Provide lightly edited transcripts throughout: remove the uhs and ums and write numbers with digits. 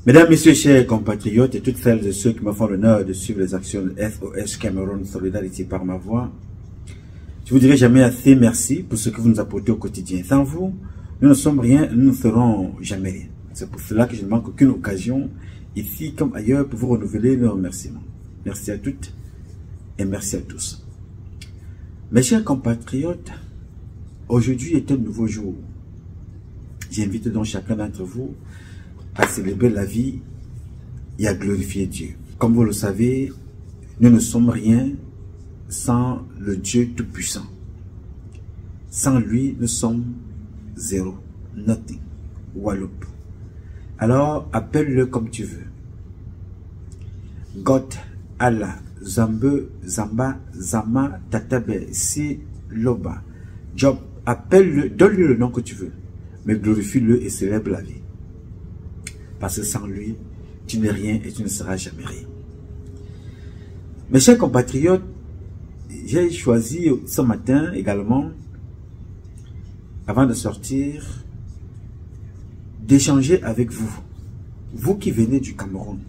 Mesdames, Messieurs, chers compatriotes et toutes celles et ceux qui me font l'honneur de suivre les actions de SOS Cameroun Solidarité par ma voix, je vous dirai jamais assez merci pour ce que vous nous apportez au quotidien. Sans vous, nous ne sommes rien, nous ne serons jamais rien. C'est pour cela que je ne manque aucune occasion, ici comme ailleurs, pour vous renouveler nos remerciements. Merci à toutes et merci à tous. Mes chers compatriotes, aujourd'hui est un nouveau jour. J'invite donc chacun d'entre vous à célébrer la vie et à glorifier Dieu. Comme vous le savez, nous ne sommes rien sans le Dieu Tout-Puissant. Sans lui, nous sommes zéro, nothing, walloop. Alors, appelle-le comme tu veux. God, Allah, Zambe, Zamba, Zama, Tatabe, Si, Loba, Job, appelle-le, donne-lui le nom que tu veux, mais glorifie-le et célèbre la vie. Parce que sans lui, tu n'es rien et tu ne seras jamais rien. Mes chers compatriotes, j'ai choisi ce matin également, avant de sortir, d'échanger avec vous. Vous qui venez du Cameroun,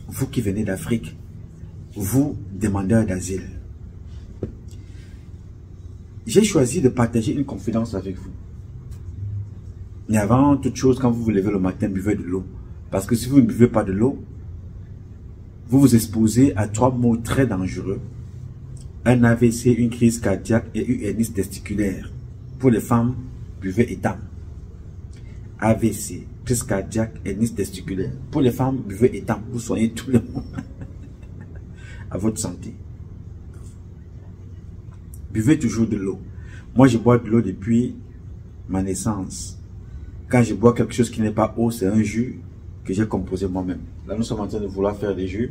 vous qui venez d'Afrique, vous demandeurs d'asile. J'ai choisi de partager une confidence avec vous. Mais avant toute chose, quand vous vous levez le matin, buvez de l'eau. Parce que si vous ne buvez pas de l'eau, vous vous exposez à 3 maux très dangereux. Un AVC, une crise cardiaque et une hernie testiculaire. Pour les femmes, buvez Etam. AVC, crise cardiaque, hernie testiculaire. Pour les femmes, buvez Etam. Vous soignez tout le monde. À votre santé. Buvez toujours de l'eau. Moi, je bois de l'eau depuis ma naissance. Quand je bois quelque chose qui n'est pas eau, c'est un jus que j'ai composé moi-même. Là, nous sommes en train de vouloir faire des jus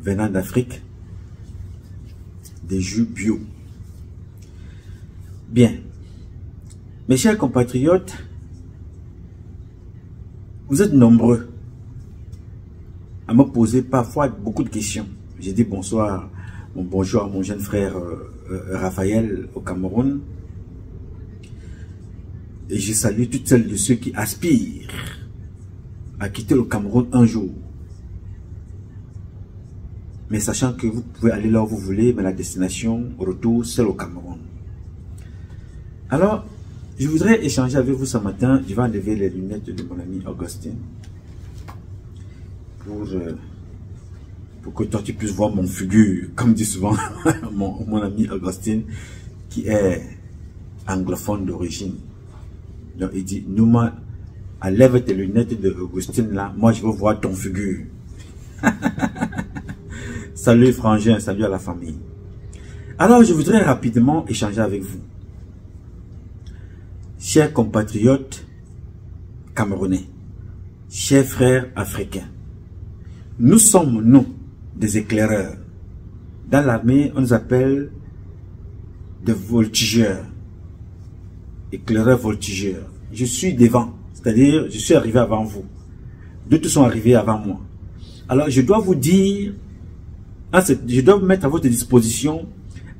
venant d'Afrique. Des jus bio. Bien. Mes chers compatriotes, vous êtes nombreux à me poser parfois beaucoup de questions. J'ai dit bonsoir, bonjour à mon jeune frère Raphaël au Cameroun. Et je salue toutes celles de ceux qui aspirent à quitter le Cameroun un jour. Mais sachant que vous pouvez aller là où vous voulez, mais la destination, au retour, c'est le Cameroun. Alors, je voudrais échanger avec vous ce matin. Je vais enlever les lunettes de mon ami Augustin. Pour que toi tu puisses voir mon figure, comme dit souvent mon ami Augustin, qui est anglophone d'origine. Donc il dit, Nouma, enlève tes lunettes de Augustin là, moi je veux voir ton figure. Salut frangin, salut à la famille. Alors je voudrais rapidement échanger avec vous. Chers compatriotes camerounais, chers frères africains, nous sommes, nous, des éclaireurs. Dans l'armée, on nous appelle des voltigeurs. Éclaireur voltigeur. Je suis devant, c'est-à-dire je suis arrivé avant vous. D'autres sont arrivés avant moi. Alors je dois vous dire, je dois vous mettre à votre disposition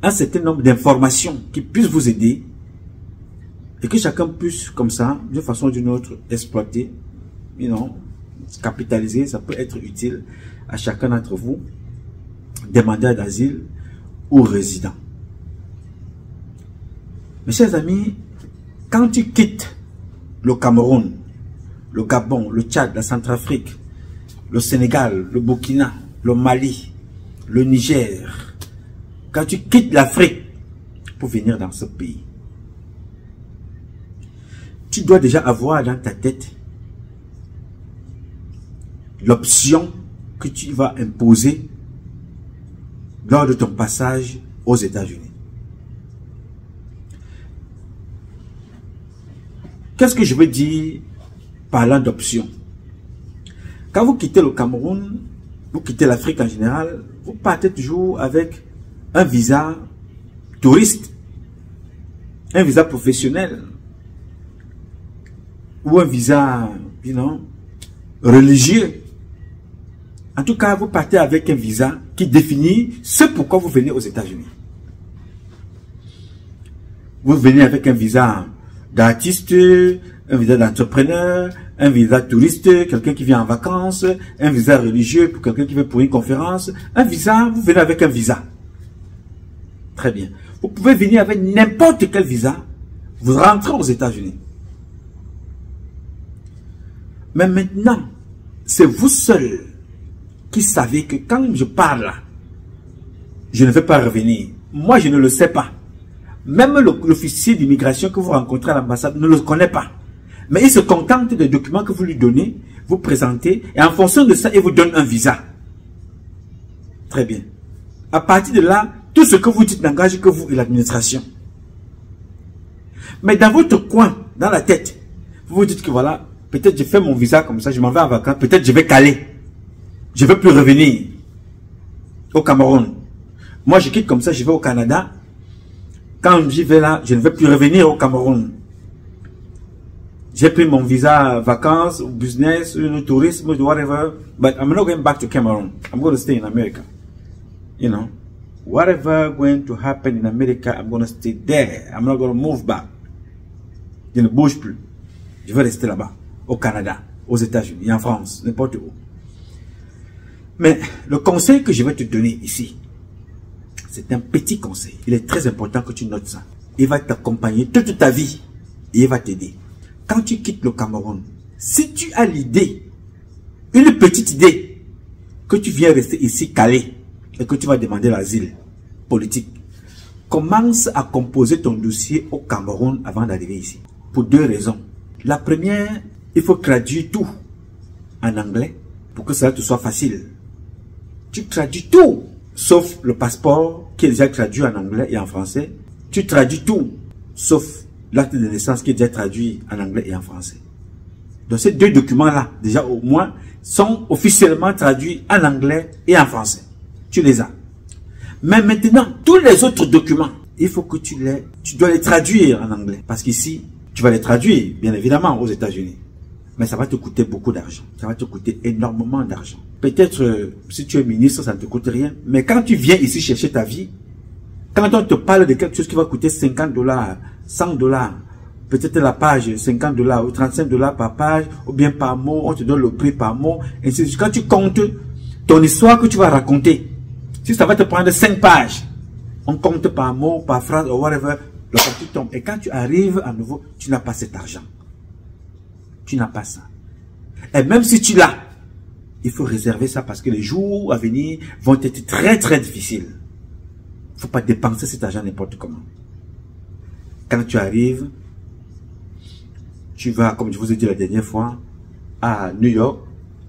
un certain nombre d'informations qui puissent vous aider et que chacun puisse comme ça, d'une façon ou d'une autre, exploiter, capitaliser. Ça peut être utile à chacun d'entre vous, demandeur d'asile ou résident. Mes chers amis, quand tu quittes le Cameroun, le Gabon, le Tchad, la Centrafrique, le Sénégal, le Burkina, le Mali, le Niger, quand tu quittes l'Afrique pour venir dans ce pays, tu dois déjà avoir dans ta tête l'option que tu vas imposer lors de ton passage aux États-Unis. Qu'est-ce que je veux dire parlant d'option? Quand vous quittez le Cameroun, vous quittez l'Afrique en général, vous partez toujours avec un visa touriste, un visa professionnel, ou un visa, religieux. En tout cas, vous partez avec un visa qui définit ce pourquoi vous venez aux États-Unis. Vous venez avec un visa d'artiste, un visa d'entrepreneur, un visa touriste, quelqu'un qui vient en vacances, un visa religieux pour quelqu'un qui veut pour une conférence. Un visa, vous venez avec un visa. Très bien. Vous pouvez venir avec n'importe quel visa. Vous rentrez aux États-Unis. Mais maintenant, c'est vous seul qui savez que quand je parle, je ne vais pas revenir. Moi, je ne le sais pas. Même l'officier d'immigration que vous rencontrez à l'ambassade ne le connaît pas. Mais il se contente des documents que vous lui donnez, vous présentez, et en fonction de ça, il vous donne un visa. Très bien. À partir de là, tout ce que vous dites n'engage que vous et l'administration. Mais dans votre coin, dans la tête, vous vous dites que voilà, peut-être je fais mon visa comme ça, je m'en vais en vacances, peut-être je vais caler. Je ne veux plus revenir au Cameroun. Moi, je quitte comme ça, je vais au Canada. Quand j'y vais là, je ne vais plus revenir au Cameroun. J'ai pris mon visa vacances, business, tourisme, whatever. But I'm not going back to Cameroon. I'm going to stay in America. You know, whatever going to happen in America, I'm going to stay there. I'm not going to move back. Je ne bouge plus. Je vais rester là-bas, au Canada, aux États-Unis, en France, n'importe où. Mais le conseil que je vais te donner ici, c'est un petit conseil. Il est très important que tu notes ça. Il va t'accompagner toute ta vie et il va t'aider. Quand tu quittes le Cameroun, si tu as l'idée, une petite idée, que tu viens rester ici calé et que tu vas demander l'asile politique, commence à composer ton dossier au Cameroun avant d'arriver ici. Pour deux raisons. La première, il faut traduire tout en anglais pour que ça te soit facile. Tu traduis tout, sauf le passeport qui est déjà traduit en anglais et en français. Tu traduis tout, sauf l'acte de naissance qui est déjà traduit en anglais et en français. Donc ces deux documents-là, déjà au moins, sont officiellement traduits en anglais et en français. Tu les as. Mais maintenant, tous les autres documents, il faut que tu dois les traduire en anglais. Parce qu'ici, tu vas les traduire, bien évidemment, aux États-Unis. Mais ça va te coûter beaucoup d'argent. Ça va te coûter énormément d'argent. Peut-être, si tu es ministre, ça ne te coûte rien. Mais quand tu viens ici chercher ta vie, quand on te parle de quelque chose qui va coûter $50, $100, peut-être la page, $50 ou $35 par page, ou bien par mot, on te donne le prix par mot. Et quand tu comptes ton histoire que tu vas raconter, si ça va te prendre 5 pages, on compte par mot, par phrase, ou whatever, le papier tombe. Et quand tu arrives à nouveau, tu n'as pas cet argent. Tu n'as pas ça. Et même si tu l'as, il faut réserver ça parce que les jours à venir vont être très très difficiles. Il ne faut pas dépenser cet argent n'importe comment. Quand tu arrives, tu vas, comme je vous ai dit la dernière fois, à New York,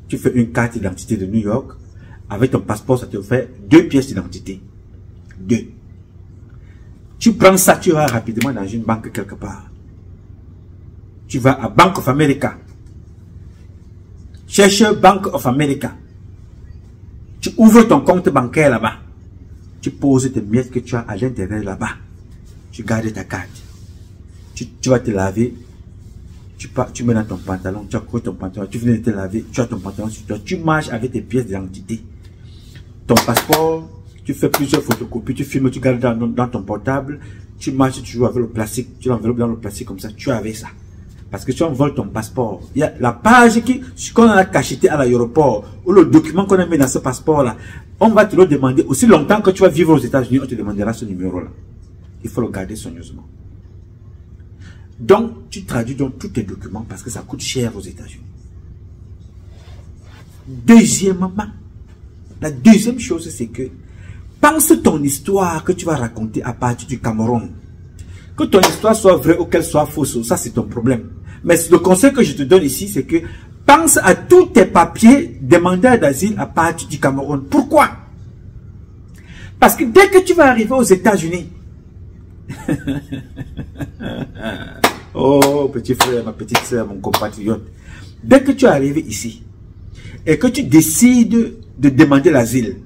tu fais une carte d'identité de New York. Avec ton passeport, ça te fait 2 pièces d'identité. 2. Tu prends ça, tu vas rapidement dans une banque quelque part. Tu vas à Bank of America. Cherche Bank of America. Tu ouvres ton compte bancaire là-bas. Tu poses tes miettes que tu as à l'intérieur là-bas. Tu gardes ta carte. Tu vas te laver. Tu mets dans ton pantalon. Tu accroches ton pantalon. Tu viens de te laver. Tu as ton pantalon sur toi. Tu marches avec tes pièces d'identité. Ton passeport. Tu fais plusieurs photocopies. Tu filmes. Tu gardes dans ton portable. Tu marches. Tu joues avec le plastique. Tu l'enveloppes dans le plastique comme ça. Tu as avec ça. Parce que si on vole ton passeport, il y a la page qu'on a cachetée à l'aéroport, ou le document qu'on a mis dans ce passeport-là, on va te le demander. Aussi longtemps que tu vas vivre aux États-Unis, on te demandera ce numéro-là. Il faut le garder soigneusement. Donc, tu traduis donc tous tes documents parce que ça coûte cher aux États-Unis. Deuxièmement, la deuxième chose, c'est que pense ton histoire que tu vas raconter à partir du Cameroun. Que ton histoire soit vraie ou qu'elle soit fausse, ça c'est ton problème. Mais le conseil que je te donne ici, c'est que pense à tous tes papiers demandeurs d'asile à partir du Cameroun. Pourquoi? Parce que dès que tu vas arriver aux États-Unis, oh petit frère, ma petite soeur, mon compatriote, dès que tu es arrivé ici et que tu décides de demander l'asile,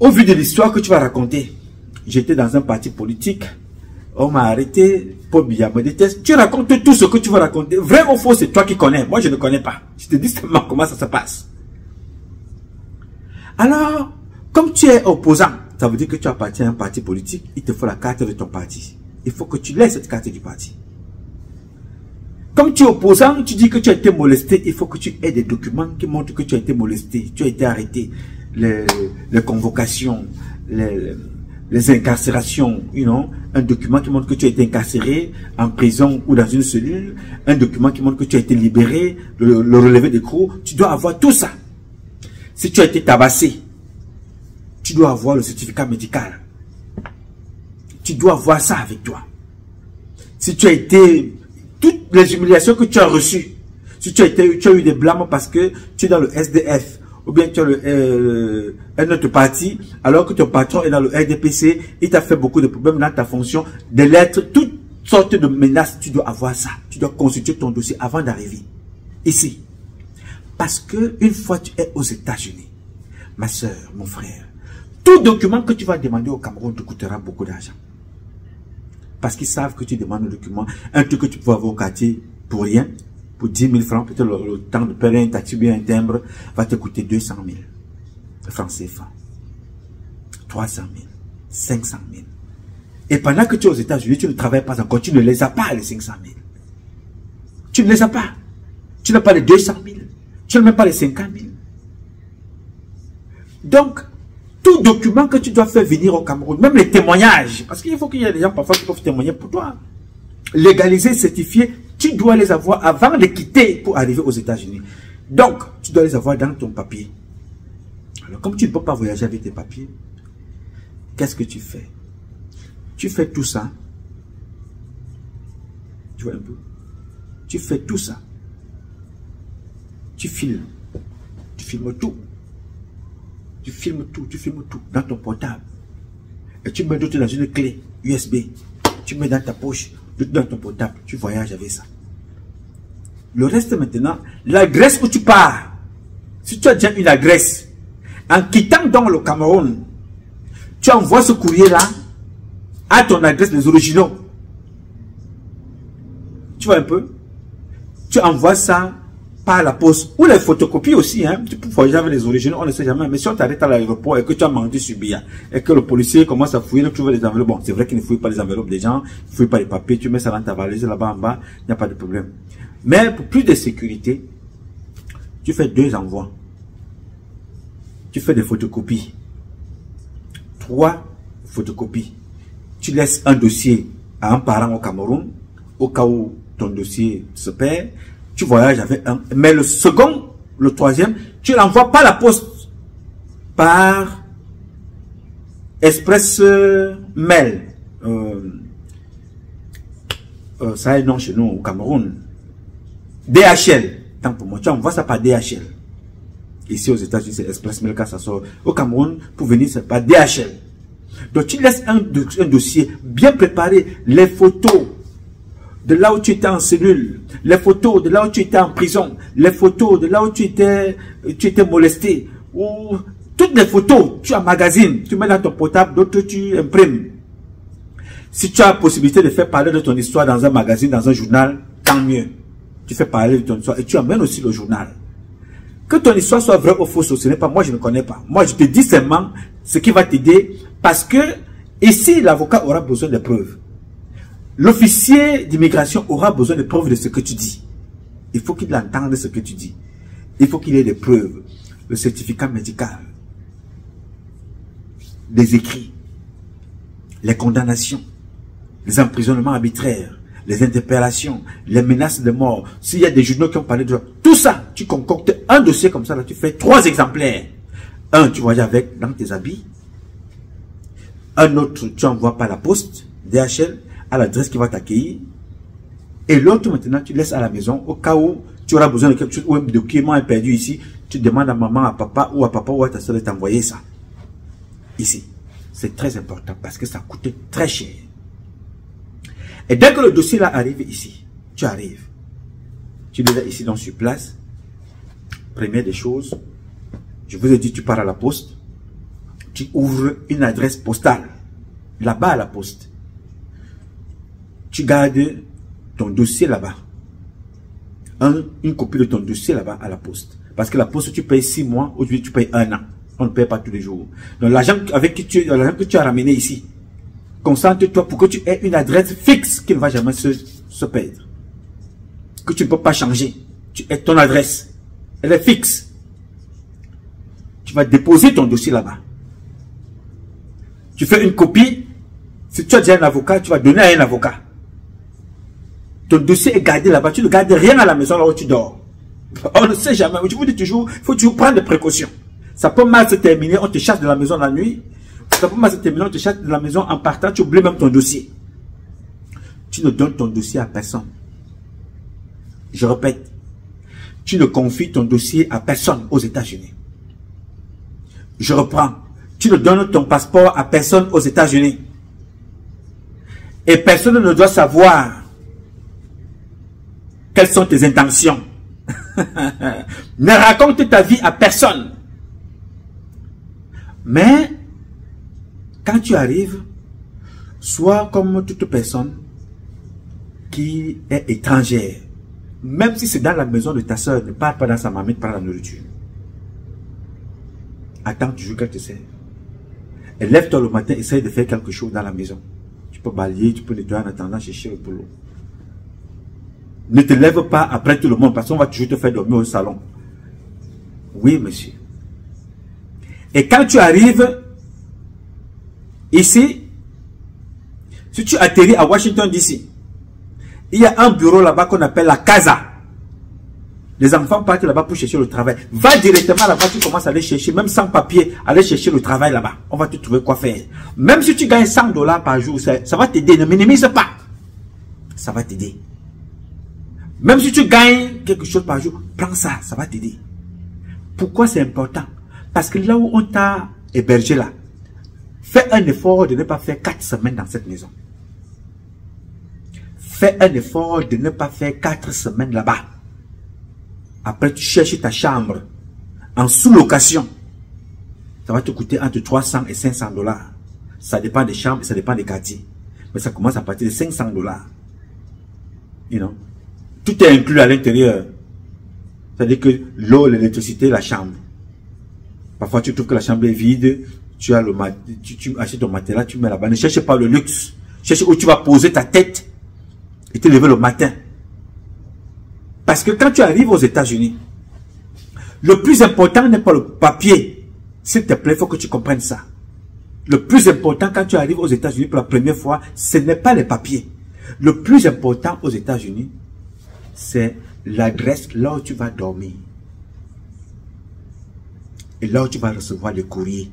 au vu de l'histoire que tu vas raconter, j'étais dans un parti politique, on m'a arrêté, Paul Biya me déteste. Tu racontes tout ce que tu veux raconter. Vrai ou faux, c'est toi qui connais. Moi, je ne connais pas. Je te dis seulement comment ça se passe. Alors, comme tu es opposant, ça veut dire que tu appartiens à un parti politique, il te faut la carte de ton parti. Il faut que tu laisses cette carte du parti. Comme tu es opposant, tu dis que tu as été molesté, il faut que tu aies des documents qui montrent que tu as été molesté, tu as été arrêté. Les convocations, les incarcérations, un document qui montre que tu as été incarcéré en prison ou dans une cellule, un document qui montre que tu as été libéré, le relevé d'écrou, tu dois avoir tout ça. Si tu as été tabassé, tu dois avoir le certificat médical. Tu dois avoir ça avec toi. Si tu as été, toutes les humiliations que tu as reçues, si tu as eu des blâmes parce que tu es dans le SDF, ou bien tu as un autre parti, alors que ton patron est dans le RDPC, il t'a fait beaucoup de problèmes dans ta fonction, des lettres, toutes sortes de menaces, tu dois avoir ça. Tu dois consulter ton dossier avant d'arriver ici. Parce que une fois tu es aux États-Unis, ma soeur, mon frère, tout document que tu vas demander au Cameroun te coûtera beaucoup d'argent. Parce qu'ils savent que tu demandes un document, un truc que tu peux avoir au quartier pour rien, pour 10 000 francs, peut-être le temps de payer un taxi bien un timbre, va te coûter 200 000 francs CFA, 300 000, 500 000. Et pendant que tu es aux États-Unis, tu ne travailles pas encore, tu ne les as pas les 500 000. Tu ne les as pas. Tu n'as pas les 200 000. Tu n'as même pas les 50 000. Donc, tout document que tu dois faire venir au Cameroun, même les témoignages, parce qu'il faut qu'il y ait des gens parfois qui peuvent témoigner pour toi, légalisés, certifiés, tu dois les avoir avant de quitter pour arriver aux États-Unis. Donc, tu dois les avoir dans ton papier. Alors, comme tu ne peux pas voyager avec tes papiers, qu'est-ce que tu fais? Tu fais tout ça. Tu vois un peu? Tu fais tout ça. Tu filmes. Tu filmes tout. Tu filmes tout dans ton portable. Et tu mets d'autres dans une clé USB. Tu mets dans ta poche, d'autres dans ton portable. Tu voyages avec ça. Le reste maintenant, l'adresse où tu pars. Si tu as déjà une adresse, en quittant dans le Cameroun, tu envoies ce courrier-là à ton adresse des originaux. Tu vois un peu? Tu envoies ça par la poste, ou les photocopies aussi, hein. Tu peux voyager avec les originaux, on ne sait jamais. Mais si on t'arrête à l'aéroport et que tu as menti sur billet, et que le policier commence à fouiller, tu veux les enveloppes. Bon, c'est vrai qu'il ne fouille pas les enveloppes des gens, il ne fouille pas les papiers, tu mets ça dans ta valise là-bas en bas, il n'y a pas de problème. Mais pour plus de sécurité, tu fais 2 envois. Tu fais des photocopies. 3 photocopies. Tu laisses un dossier à un parent au Cameroun, au cas où ton dossier se perd. Tu voyages avec un. Mais le second, le troisième, tu l'envoies par la poste. Par Express Mail. Ça est non chez nous au Cameroun. DHL. Tant pour moi, tu envoies ça par DHL. Ici aux États-Unis, c'est Express Mail quand ça sort. Au Cameroun, pour venir, c'est par DHL. Donc tu laisses un dossier bien préparé, les photos de là où tu étais en cellule, les photos de là où tu étais en prison, les photos de là où tu étais molesté, ou toutes les photos, tu emmagasines, tu mets dans ton portable, d'autres tu imprimes. Si tu as la possibilité de faire parler de ton histoire dans un magazine, dans un journal, tant mieux. Tu fais parler de ton histoire et tu amènes aussi le journal. Que ton histoire soit vraie ou fausse, ce n'est pas, moi je ne connais pas. Moi je te dis seulement ce qui va t'aider parce que ici l'avocat aura besoin de preuves. L'officier d'immigration aura besoin de preuves de ce que tu dis. Il faut qu'il entende ce que tu dis. Il faut qu'il ait des preuves. Le certificat médical. Des écrits. Les condamnations. Les emprisonnements arbitraires. Les interpellations. Les menaces de mort. S'il y a des journaux qui ont parlé de tout ça, tu concoctes un dossier comme ça, là, tu fais 3 exemplaires. Un, tu voyages avec dans tes habits. Un autre, tu envoies par la poste, DHL, à l'adresse qui va t'accueillir. Et l'autre, maintenant, tu laisses à la maison au cas où tu auras besoin de quelque chose ou un document est perdu ici. Tu demandes à maman, à papa ou à ta soeur de t'envoyer ça. Ici. C'est très important parce que ça coûte très cher. Et dès que le dossier là arrive ici, tu arrives. Tu es ici donc sur place. Première des choses, je vous ai dit, tu pars à la poste. Tu ouvres une adresse postale. Là-bas à la poste. Tu gardes ton dossier là-bas. Une copie de ton dossier là-bas à la poste. Parce que la poste, tu payes 6 mois, aujourd'hui tu payes 1 an. On ne paye pas tous les jours. Donc l'argent l'argent que tu as ramené ici, concentre-toi pour que tu aies une adresse fixe qui ne va jamais se perdre. que tu ne peux pas changer. Ton adresse, elle est fixe. Tu vas déposer ton dossier là-bas. Tu fais une copie. Si tu as déjà un avocat, tu vas donner à un avocat. Ton dossier est gardé là-bas. Tu ne gardes rien à la maison là où tu dors. On ne sait jamais. Je vous dis toujours, il faut toujours prendre des précautions. Ça peut mal se terminer, on te chasse de la maison la nuit. Ça peut mal se terminer, on te chasse de la maison en partant. Tu oublies même ton dossier. Tu ne donnes ton dossier à personne. Je répète, tu ne confies ton dossier à personne aux États-Unis. Je reprends, tu ne donnes ton passeport à personne aux États-Unis. Et personne ne doit savoir quelles sont tes intentions. Ne raconte ta vie à personne. Mais, quand tu arrives, sois comme toute personne qui est étrangère. Même si c'est dans la maison de ta soeur, ne parle pas dans sa marmite, parle la nourriture. Attends toujours qu'elle te serve. Et lève-toi le matin, essaye de faire quelque chose dans la maison. Tu peux balayer, tu peux nettoyer en attendant chercher le boulot. Ne te lève pas après tout le monde, parce qu'on va toujours te faire dormir au salon. Oui, monsieur. Et quand tu arrives ici, si tu atterris à Washington DC, il y a un bureau là-bas qu'on appelle la casa. Les enfants partent là-bas pour chercher le travail. Va directement là-bas, tu commences à aller chercher, même sans papier, aller chercher le travail là-bas. On va te trouver quoi faire. Même si tu gagnes $100 par jour, ça va t'aider. Ne minimise pas. Ça va t'aider. Même si tu gagnes quelque chose par jour, prends ça, ça va t'aider. Pourquoi c'est important? Parce que là où on t'a hébergé là, fais un effort de ne pas faire 4 semaines dans cette maison. Fais un effort de ne pas faire 4 semaines là-bas. Après, tu cherches ta chambre en sous-location. Ça va te coûter entre 300 et $500. Ça dépend des chambres et ça dépend des quartiers. Mais ça commence à partir de $500. You know? Tout est inclus à l'intérieur. C'est-à-dire que l'eau, l'électricité, la chambre. Parfois, tu trouves que la chambre est vide. Tu achètes ton matelas, tu mets là-bas. Ne cherche pas le luxe. Cherche où tu vas poser ta tête et te lever le matin. Parce que quand tu arrives aux États-Unis, le plus important n'est pas le papier. S'il te plaît, il faut que tu comprennes ça. Le plus important quand tu arrives aux États-Unis pour la première fois, ce n'est pas les papiers. Le plus important aux États-Unis, c'est l'adresse là où tu vas dormir. Et là où tu vas recevoir le courrier.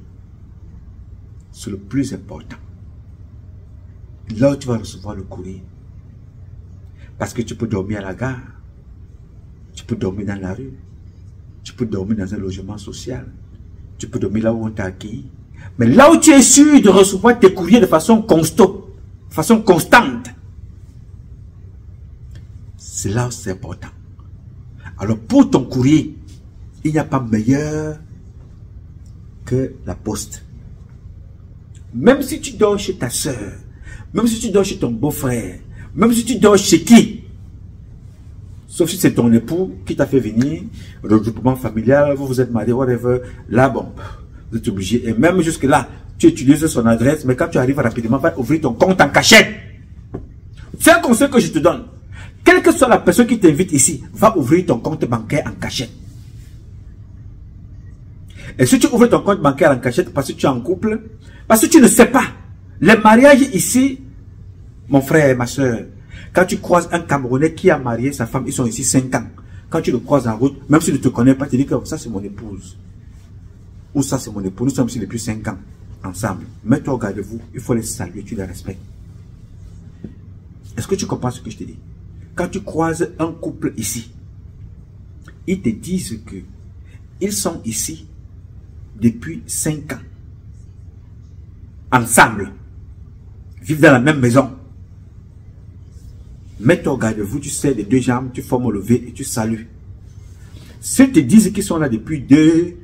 C'est le plus important. Là où tu vas recevoir le courrier. Parce que tu peux dormir à la gare. Tu peux dormir dans la rue. Tu peux dormir dans un logement social. Tu peux dormir là où on t'a accueilli. Mais là où tu es sûr de recevoir tes courriers de façon constante, c'est là où c'est important. Alors pour ton courrier, il n'y a pas meilleur que la poste. Même si tu dors chez ta soeur, même si tu dors chez ton beau-frère, même si tu dors chez qui, sauf si c'est ton époux qui t'a fait venir, regroupement familial, vous vous êtes mariés, whatever, là bon, vous êtes obligé. Et même jusque là, tu utilises son adresse, mais quand tu arrives rapidement, va ouvrir ton compte en cachette. C'est un conseil que je te donne. Quelle que soit la personne qui t'invite ici, va ouvrir ton compte bancaire en cachette. Et si tu ouvres ton compte bancaire en cachette parce que tu es en couple, parce que tu ne sais pas, les mariages ici, mon frère et ma soeur, quand tu croises un Camerounais qui a marié sa femme, ils sont ici 5 ans. Quand tu le croises en route, même s'il ne te connaît pas, tu dis que ça c'est mon épouse. Ou ça c'est mon époux, nous sommes ici depuis 5 ans, ensemble. Mets-toi au garde-vous, il faut les saluer, tu les respectes. Est-ce que tu comprends ce que je te dis? Quand tu croises un couple ici, ils te disent que ils sont ici depuis 5 ans. Ensemble. Vivent dans la même maison. Mets-toi au garde-vous, tu serres les 2 jambes, tu formes au lever et tu salues. Ceux te disent qu'ils sont là depuis 2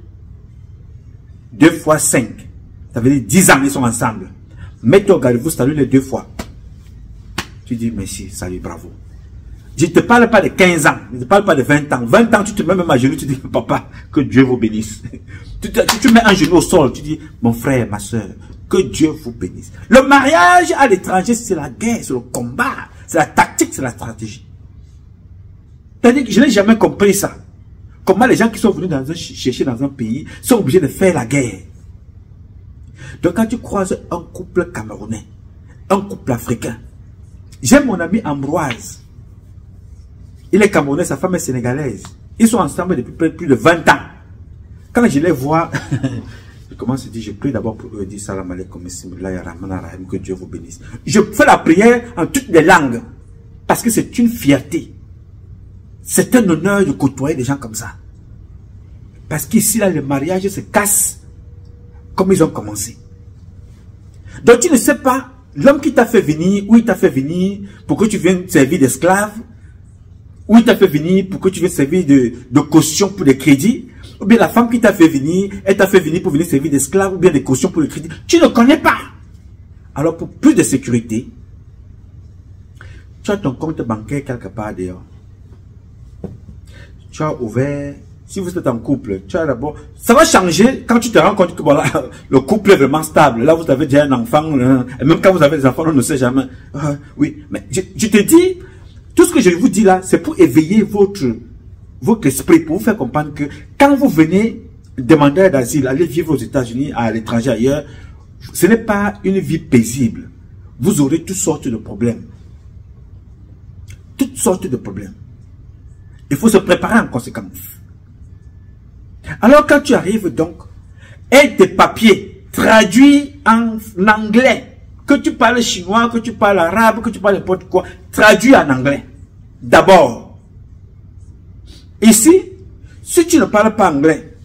fois 5. Ça veut dire 10 ans, ils sont ensemble. Mets-toi au garde-vous, salue les 2 fois. Tu dis merci, salut, bravo. Je ne te parle pas de 15 ans, je ne te parle pas de 20 ans. 20 ans, tu te mets même à genoux, tu dis, papa, que Dieu vous bénisse. Tu mets un genou au sol, tu dis, mon frère, ma soeur, que Dieu vous bénisse. Le mariage à l'étranger, c'est la guerre, c'est le combat, c'est la tactique, c'est la stratégie. C'est-à-dire que je n'ai jamais compris ça. Comment les gens qui sont venus chercher dans un pays sont obligés de faire la guerre. Donc quand tu croises un couple camerounais, un couple africain, j'ai mon ami Ambroise. Il est camerounais, sa femme est sénégalaise. Ils sont ensemble depuis plus de 20 ans. Quand je les vois, je commence à dire, je prie d'abord pour eux, dire salam alaikum, que Dieu vous bénisse. Je fais la prière en toutes les langues. Parce que c'est une fierté. C'est un honneur de côtoyer des gens comme ça. Parce qu'ici, là, le mariage se casse comme ils ont commencé. Donc, tu ne sais pas, l'homme qui t'a fait venir, où il t'a fait venir pour que tu viennes servir d'esclave, où il t'a fait venir pour que tu viennes servir de caution pour des crédits, ou bien la femme qui t'a fait venir, elle t'a fait venir pour venir servir d'esclave, ou bien des cautions pour le crédit. Tu ne connais pas. Alors, pour plus de sécurité, tu as ton compte bancaire quelque part dehors. Tu as ouvert, si vous êtes en couple, tu as d'abord, ça va changer quand tu te rends compte que voilà, le couple est vraiment stable. Là, vous avez déjà un enfant, et même quand vous avez des enfants, on ne sait jamais. Oui, mais je te dis, tout ce que je vous dis là, c'est pour éveiller votre esprit, pour vous faire comprendre que quand vous venez demander d'asile, aller vivre aux États-Unis, à l'étranger, ailleurs, ce n'est pas une vie paisible. Vous aurez toutes sortes de problèmes. Toutes sortes de problèmes. Il faut se préparer en conséquence. Alors quand tu arrives donc, et tes papiers traduits en anglais, que tu parles chinois, que tu parles arabe, que tu parles n'importe quoi, traduit en anglais. D'abord. Ici, si tu ne parles pas anglais,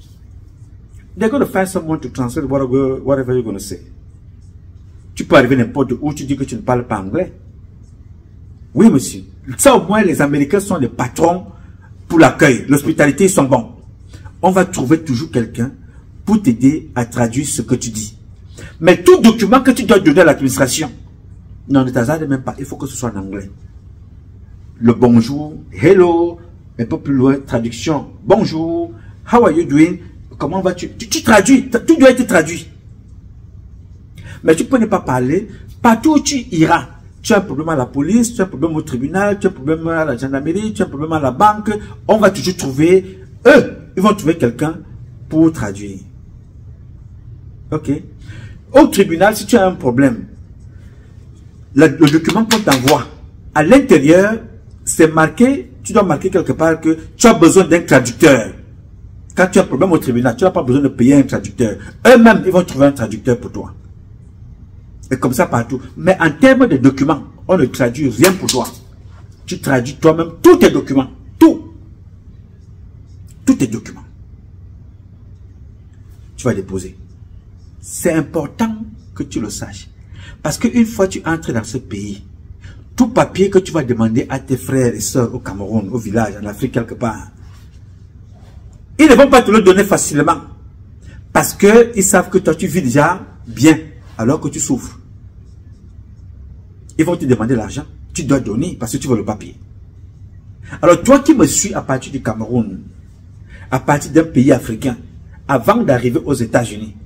they're going to find someone to translate whatever you're going to say. Tu peux arriver n'importe où, tu dis que tu ne parles pas anglais. Oui, monsieur. Ça, au moins, les Américains sont les patrons pour l'accueil. L'hospitalité, ils sont bons. On va trouver toujours quelqu'un pour t'aider à traduire ce que tu dis. Mais tout document que tu dois donner à l'administration, non, ne t'hasarde même pas. Il faut que ce soit en anglais. Le bonjour, hello, un peu plus loin, traduction. Bonjour, how are you doing? Comment vas-tu? Tu traduis, tout doit être traduit. Mais tu peux ne pas parler. Partout où tu iras, tu as un problème à la police, tu as un problème au tribunal, tu as un problème à la gendarmerie, tu as un problème à la banque. On va toujours trouver, eux, ils vont trouver quelqu'un pour traduire. Ok. Au tribunal, si tu as un problème, le document qu'on t'envoie, à l'intérieur, c'est marqué, tu dois marquer quelque part que tu as besoin d'un traducteur. Quand tu as un problème au tribunal, tu n'as pas besoin de payer un traducteur. Eux-mêmes, ils vont trouver un traducteur pour toi. Et comme ça partout. Mais en termes de documents, on ne traduit rien pour toi. Tu traduis toi-même tous tes documents. Tout. Tous tes documents. Tu vas déposer. C'est important que tu le saches. Parce qu'une fois que tu entres dans ce pays, tout papier que tu vas demander à tes frères et sœurs au Cameroun, au village, en Afrique quelque part, ils ne vont pas te le donner facilement. Parce qu'ils savent que toi tu vis déjà bien, alors que tu souffres. Ils vont te demander l'argent. Tu dois donner parce que tu veux le papier. Alors toi qui me suis à partir du Cameroun, à partir d'un pays africain, avant d'arriver aux États-Unis,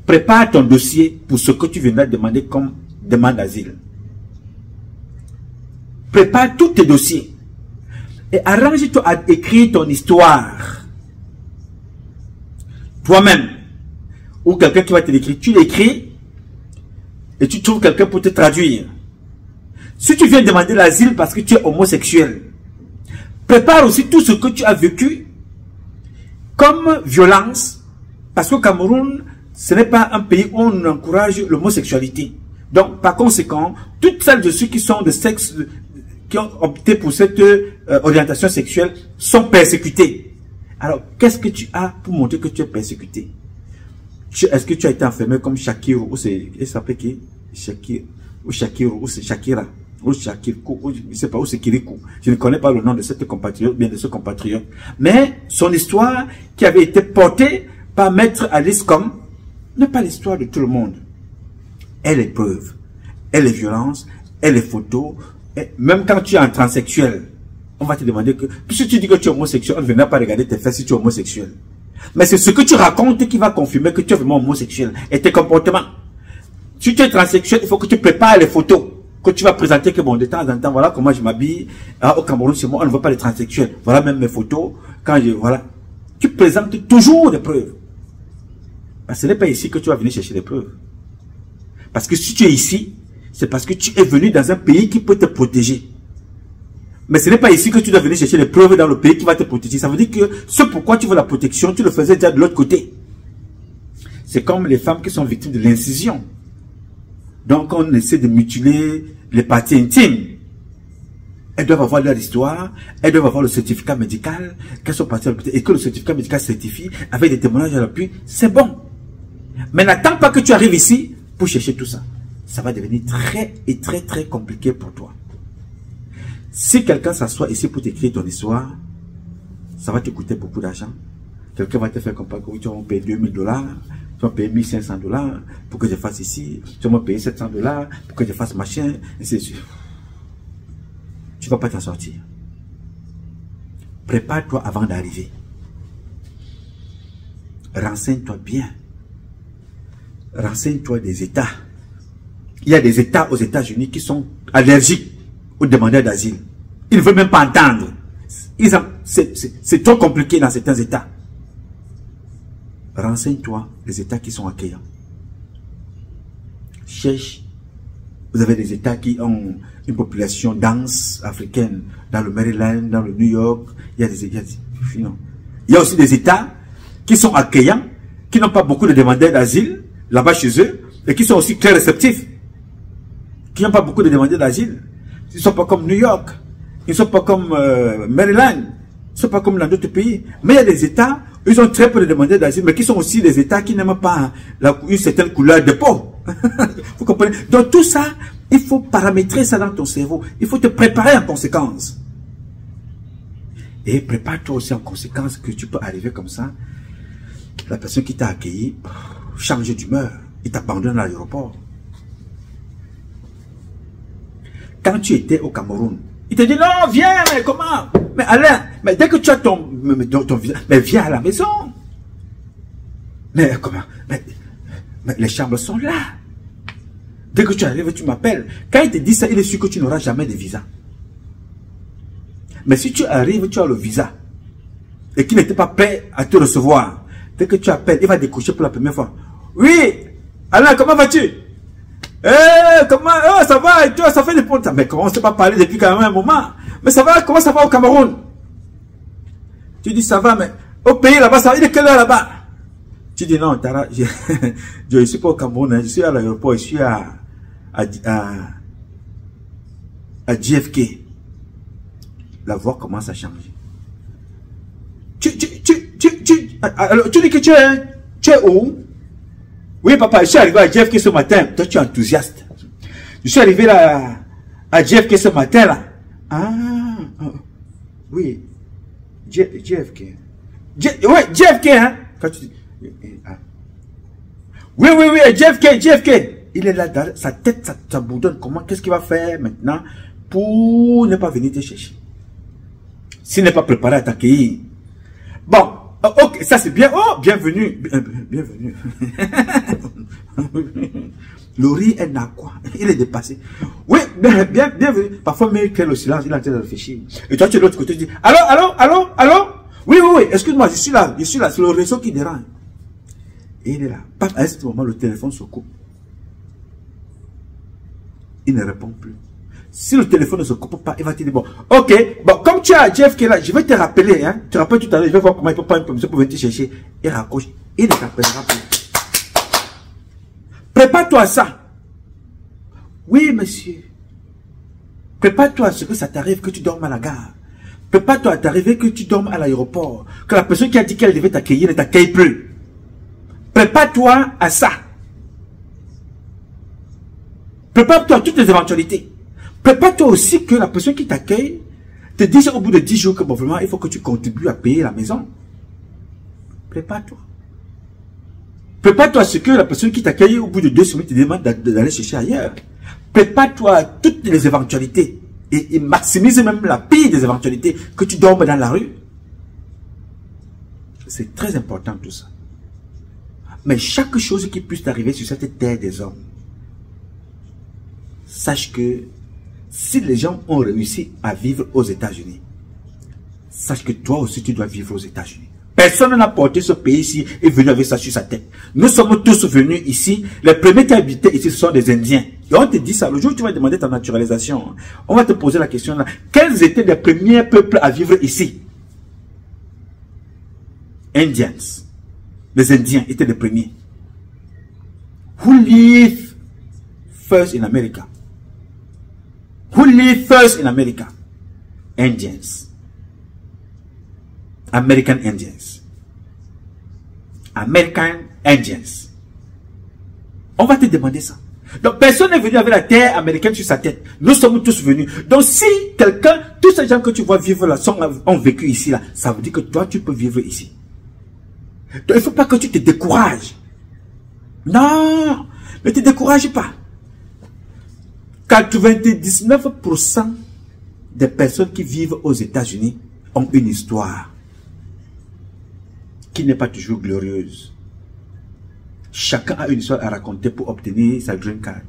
prépare ton dossier pour ce que tu viendras demander comme demande d'asile. Prépare tous tes dossiers. Et arrange-toi à écrire ton histoire. Toi-même. Ou quelqu'un qui va te l'écrire. Tu l'écris et tu trouves quelqu'un pour te traduire. Si tu viens demander l'asile parce que tu es homosexuel, prépare aussi tout ce que tu as vécu comme violence. Parce qu'au Cameroun, ce n'est pas un pays où on encourage l'homosexualité. Donc, par conséquent, toutes celles et ceux qui sont de sexe, qui ont opté pour cette orientation sexuelle, sont persécutés. Alors, qu'est-ce que tu as pour montrer que tu es persécuté? Est-ce que tu as été enfermé comme Shakira, ou c'est, il s'appelle qui? Shakira, ou c'est Shakira, ou Shakirko, ou je ne sais pas, ou c'est Kirikou. Je ne connais pas le nom de cette compatriote, bien de ce compatriote. Mais, son histoire, qui avait été portée par Maître Alice comme, n'est pas l'histoire de tout le monde. Elle est preuve, elle est violence, elle est photo, et même quand tu es un transsexuel, on va te demander que, puisque tu dis que tu es homosexuel, on ne viendra pas regarder tes fesses si tu es homosexuel. Mais c'est ce que tu racontes qui va confirmer que tu es vraiment homosexuel et tes comportements. Si tu es transsexuel, il faut que tu prépares les photos que tu vas présenter que bon, de temps en temps, voilà comment je m'habille. Au Cameroun, chez moi, on ne voit pas les transsexuels. Voilà même mes photos. Quand je, voilà. Tu présentes toujours des preuves. Parce que ce n'est pas ici que tu vas venir chercher des preuves. Parce que si tu es ici, c'est parce que tu es venu dans un pays qui peut te protéger. Mais ce n'est pas ici que tu dois venir chercher les preuves dans le pays qui va te protéger. Ça veut dire que ce pourquoi tu veux la protection, tu le faisais déjà de l'autre côté. C'est comme les femmes qui sont victimes de l'incision. Donc on essaie de mutiler les parties intimes. Elles doivent avoir leur histoire, elles doivent avoir le certificat médical, qu'elles sont parties à l'hôpital et que le certificat médical certifie avec des témoignages à l'appui, c'est bon. Mais n'attends pas que tu arrives ici pour chercher tout ça. Ça va devenir très compliqué pour toi. Si quelqu'un s'assoit ici pour t'écrire ton histoire, ça va te coûter beaucoup d'argent. Quelqu'un va te faire comprendre que oui, tu vas me payer $2000, tu vas me payer $1500 pour que je fasse ici, tu vas me payer $700 pour que je fasse machin, et c'est sûr. Tu ne vas pas t'en sortir. Prépare-toi avant d'arriver. Renseigne-toi bien. Renseigne-toi des États. Il y a des États aux États-Unis qui sont allergiques aux demandeurs d'asile. Ils ne veulent même pas entendre. C'est trop compliqué dans certains États. Renseigne-toi les États qui sont accueillants. Cherche. Vous avez des États qui ont une population dense africaine. Dans le Maryland, dans le New York. Il y a des États. Il y a aussi des États qui sont accueillants, qui n'ont pas beaucoup de demandeurs d'asile là-bas chez eux, et qui sont aussi très réceptifs. Qui n'ont pas beaucoup de demandeurs d'asile. Ils ne sont pas comme New York. Ils ne sont pas comme Maryland. Ils ne sont pas comme dans d'autres pays. Mais il y a des États, ils ont très peu de demandeurs d'asile, mais qui sont aussi des États qui n'aiment pas une certaine couleur de peau. Vous comprenez? Donc tout ça, il faut paramétrer ça dans ton cerveau. Il faut te préparer en conséquence. Et prépare-toi aussi en conséquence que tu peux arriver comme ça. La personne qui t'a accueilli change d'humeur. Il t'abandonne à l'aéroport. Quand tu étais au Cameroun, il te dit non, viens, mais comment? Mais Alain, mais dès que tu as ton visa, mais viens à la maison. Mais comment? Mais les chambres sont là. Dès que tu arrives, tu m'appelles. Quand il te dit ça, il est sûr que tu n'auras jamais de visa. Mais si tu arrives, tu as le visa et qu'il n'était pas prêt à te recevoir, dès que tu appelles, il va décrocher pour la première fois. Oui, Alain, comment vas-tu? Comment? Oh, ça va, et toi, ça fait des points. Mais comment on ne s'est pas parlé depuis quand même un moment? Mais ça va, comment ça va au Cameroun? Tu dis ça va, mais au pays là-bas, ça va, il est quelle heure là-bas? Tu dis non, Tara, je ne suis pas au Cameroun, hein, je suis à l'aéroport, je suis à JFK. La voix commence à changer. Alors, tu dis que tu es où? Oui, papa, je suis arrivé à JFK ce matin. Toi, tu es enthousiaste. Je suis arrivé là, à JFK ce matin, là. Ah, oui. JFK. Oui, JFK, hein. Quand tu dis, oui, JFK. Il est là, sa tête, ça bourdonne. Comment, qu'est-ce qu'il va faire maintenant pour ne pas venir te chercher? S'il n'est pas préparé à t'accueillir. Bon, ok, ça c'est bien. Oh, bienvenue. Bienvenue. Le riz est là, quoi. Il est dépassé. Oui, bienvenue. Parfois, mais il le silence, il est en train de réfléchir. Et toi, tu es de l'autre côté, tu dis, allô? Oui, excuse-moi, je suis là, c'est le réseau qui dérange. Et il est là. À ce moment, le téléphone se coupe. Il ne répond plus. Si le téléphone ne se coupe pas, il va te dire, bon, ok, bon, comme tu as JFK là, je vais te rappeler, hein. Tu te rappelles tout à l'heure, je vais voir comment il peut prendre une permission pour venir te chercher. Il raccroche. Il ne t'appellera plus. Prépare-toi à ça. Oui, monsieur. Prépare-toi à ce que ça t'arrive, que tu dormes à la gare. Prépare-toi à t'arriver que tu dormes à l'aéroport. Que la personne qui a dit qu'elle devait t'accueillir ne t'accueille plus. Prépare-toi à ça. Prépare-toi à toutes les éventualités. Prépare-toi aussi que la personne qui t'accueille te dise au bout de 10 jours que bon, vraiment, il faut que tu contribues à payer la maison. Prépare-toi. Prépare-toi à ce que la personne qui t'accueille au bout de 2 semaines te demande d'aller chercher ailleurs. Prépare-toi à toutes les éventualités. Et maximise même la pire des éventualités, que tu dormes dans la rue. C'est très important tout ça. Mais chaque chose qui puisse t'arriver sur cette terre des hommes, sache que Si les gens ont réussi à vivre aux États-Unis, sache que toi aussi tu dois vivre aux États-Unis. Personne n'a porté ce pays ici et venu avec ça sur sa tête. Nous sommes tous venus ici. Les premiers qui habitaient ici, ce sont des Indiens. Et on te dit ça, le jour où tu vas demander ta naturalisation, on va te poser la question là. Quels étaient les premiers peuples à vivre ici? Indians. Les Indiens étaient les premiers. Who live first in America? Who live first in America? Indians. American Indians. American Indians. On va te demander ça. Donc, personne n'est venu avec la terre américaine sur sa tête. Nous sommes tous venus. Donc, si quelqu'un, tous ces gens que tu vois vivre là, ont vécu ici, là, ça veut dire que toi, tu peux vivre ici. Donc, il ne faut pas que tu te décourages. Non, ne te décourage pas. 99% des personnes qui vivent aux États-Unis ont une histoire qui n'est pas toujours glorieuse. Chacun a une histoire à raconter pour obtenir sa green card.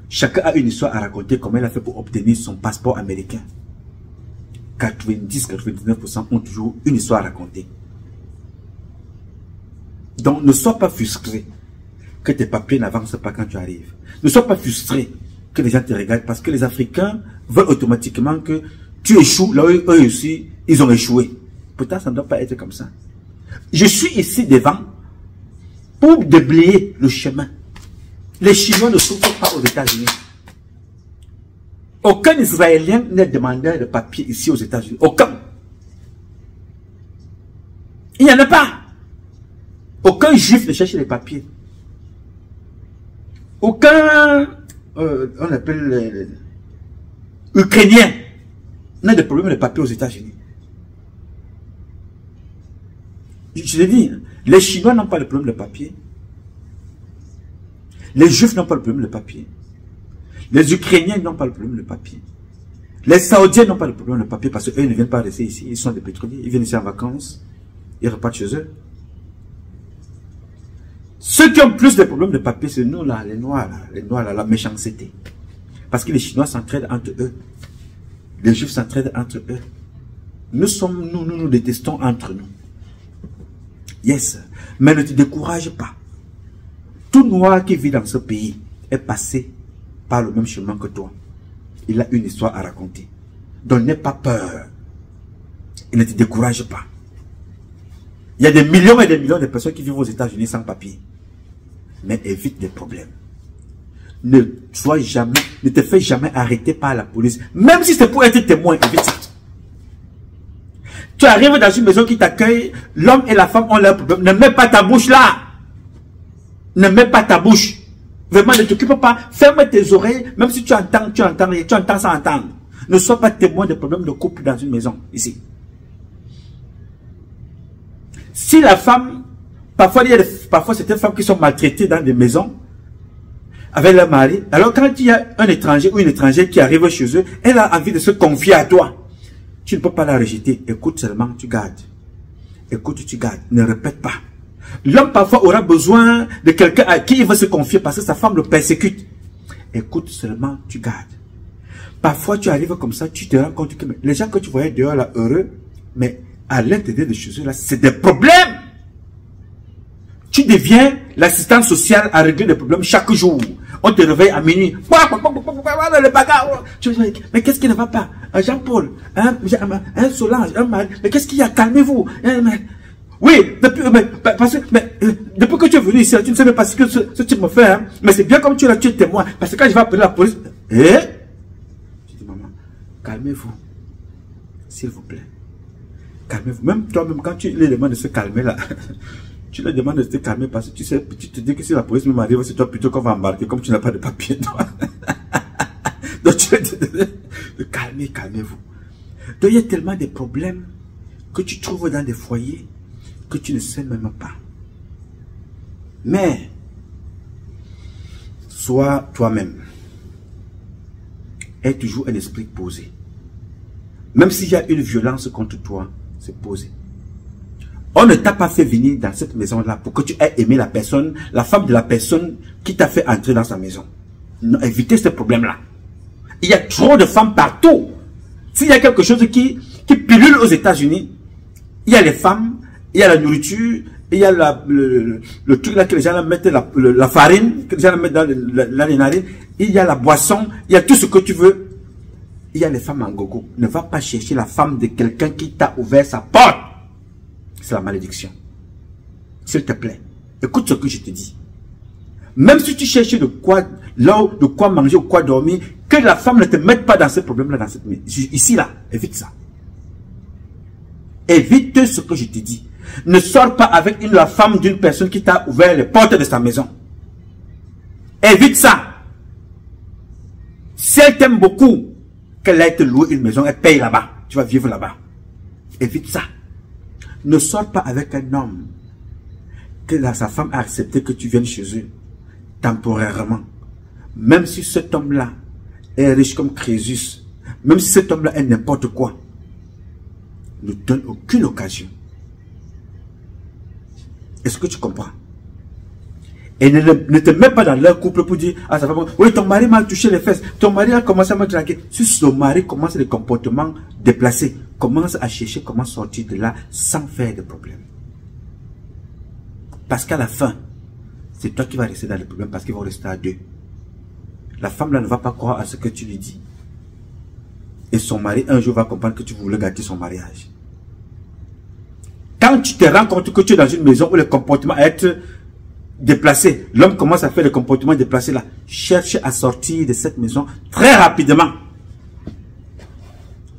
Chacun a une histoire à raconter comment il a fait pour obtenir son passeport américain. 90-99% ont toujours une histoire à raconter. Donc ne sois pas frustré que tes papiers n'avancent pas quand tu arrives. Ne sois pas frustré que les gens te regardent parce que les Africains veulent automatiquement que tu échoues là où eux aussi ils ont échoué. Pourtant, ça ne doit pas être comme ça. Je suis ici devant pour déblayer le chemin. Les Chinois ne souffrent pas aux États-Unis. Aucun Israélien n'est demandeur de papier ici aux États-Unis. Aucun. Il n'y en a pas. Aucun Juif ne cherche les papiers. Aucun, on appelle Ukrainien n'a de problème de papier aux États-Unis. Je te dis, les Chinois n'ont pas le problème de papier. Les Juifs n'ont pas le problème de papier. Les Ukrainiens n'ont pas le problème de papier. Les Saoudiens n'ont pas le problème de papier parce qu'eux ne viennent pas rester ici. Ils sont des pétroliers. Ils viennent ici en vacances. Ils repartent chez eux. Ceux qui ont plus de problèmes de papier, c'est nous là, les Noirs là, la méchanceté. Parce que les Chinois s'entraident entre eux. Les Juifs s'entraident entre eux. Nous détestons entre nous. Yes, mais ne te décourage pas. Tout Noir qui vit dans ce pays est passé par le même chemin que toi. Il a une histoire à raconter. Donc n'aie pas peur. Et ne te décourage pas. Il y a des millions et des millions de personnes qui vivent aux États-Unis sans papier. Mais évite des problèmes. Ne te fais jamais arrêter par la police. Même si c'est pour être témoin, évite ça. Tu arrives dans une maison qui t'accueille, l'homme et la femme ont leurs problèmes. Ne mets pas ta bouche là. Ne mets pas ta bouche. Vraiment, ne t'occupe pas. Ferme tes oreilles. Même si tu entends sans entendre. Ne sois pas témoin de problèmes de couple dans une maison, ici. Si la femme, parfois c'est des femmes qui sont maltraitées dans des maisons, avec leur mari. Alors quand il y a un étranger ou une étrangère qui arrive chez eux, elle a envie de se confier à toi. Tu ne peux pas la rejeter. Écoute seulement, tu gardes. Écoute, tu gardes. Ne répète pas. L'homme parfois aura besoin de quelqu'un à qui il va se confier parce que sa femme le persécute. Écoute seulement, tu gardes. Parfois, tu arrives comme ça, tu te rends compte que les gens que tu voyais dehors là, heureux, mais à l'intérieur de chez eux là, c'est des problèmes. Tu deviens l'assistant social à régler des problèmes chaque jour. On te réveille à minuit. Le bagarre. Tu dis, mais qu'est-ce qui ne va pas? Jean-Paul, un Solange, un mari. Mais qu'est-ce qu'il y a? Calmez-vous. Oui, depuis que tu es venu ici, tu ne sais même pas ce que ce type me fait. Hein? Mais c'est bien comme tu es là, tu es témoin. Parce que quand je vais appeler la police, je dis, maman, calmez-vous. S'il vous plaît. Calmez-vous. Même toi-même, quand tu les demandes de se calmer là, tu leur demandes de te calmer parce que tu sais, tu te dis que si la police me m'arrive, c'est toi plutôt qu'on va embarquer comme tu n'as pas de papier, toi. Donc tu te dis de calmer, calmez-vous. Donc il y a tellement de problèmes que tu trouves dans des foyers que tu ne sais même pas. Mais, sois toi-même. Aie toujours un esprit posé. Même s'il y a une violence contre toi, c'est posé. On ne t'a pas fait venir dans cette maison-là pour que tu aies aimé la personne, la femme de la personne qui t'a fait entrer dans sa maison. Non, évitez ce problème-là. Il y a trop de femmes partout. S'il y a quelque chose qui pilule aux États-Unis, il y a les femmes, il y a la nourriture, il y a le truc là que les gens mettent, la farine, que les gens mettent dans les narines, il y a la boisson, il y a tout ce que tu veux. Il y a les femmes en gogo. Ne va pas chercher la femme de quelqu'un qui t'a ouvert sa porte. C'est la malédiction. S'il te plaît, écoute ce que je te dis. Même si tu cherches de quoi manger ou quoi dormir, que la femme ne te mette pas dans ce problème-là, dans cette ici là, évite ça. Évite ce que je te dis. Ne sors pas avec la femme d'une personne qui t'a ouvert les portes de sa maison. Évite ça. Si elle t'aime beaucoup, qu'elle aille te louer une maison, elle paye là-bas. Tu vas vivre là-bas. Évite ça. Ne sors pas avec un homme que sa femme a accepté que tu viennes chez eux temporairement. Même si cet homme-là est riche comme Crésus, même si cet homme-là est n'importe quoi, ne donne aucune occasion. Est-ce que tu comprends? Et ne te mets pas dans leur couple pour dire à sa femme, oui, ton mari m'a touché les fesses, ton mari a commencé à me draguer. Si son mari commence des comportements déplacés, commence à chercher comment sortir de là sans faire de problème. Parce qu'à la fin, c'est toi qui vas rester dans le problème parce qu'ils vont rester à deux. La femme là ne va pas croire à ce que tu lui dis. Et son mari un jour va comprendre que tu voulais gâter son mariage. Quand tu te rends compte que tu es dans une maison où le comportement est déplacé, l'homme commence à faire des comportements déplacés là, cherche à sortir de cette maison très rapidement.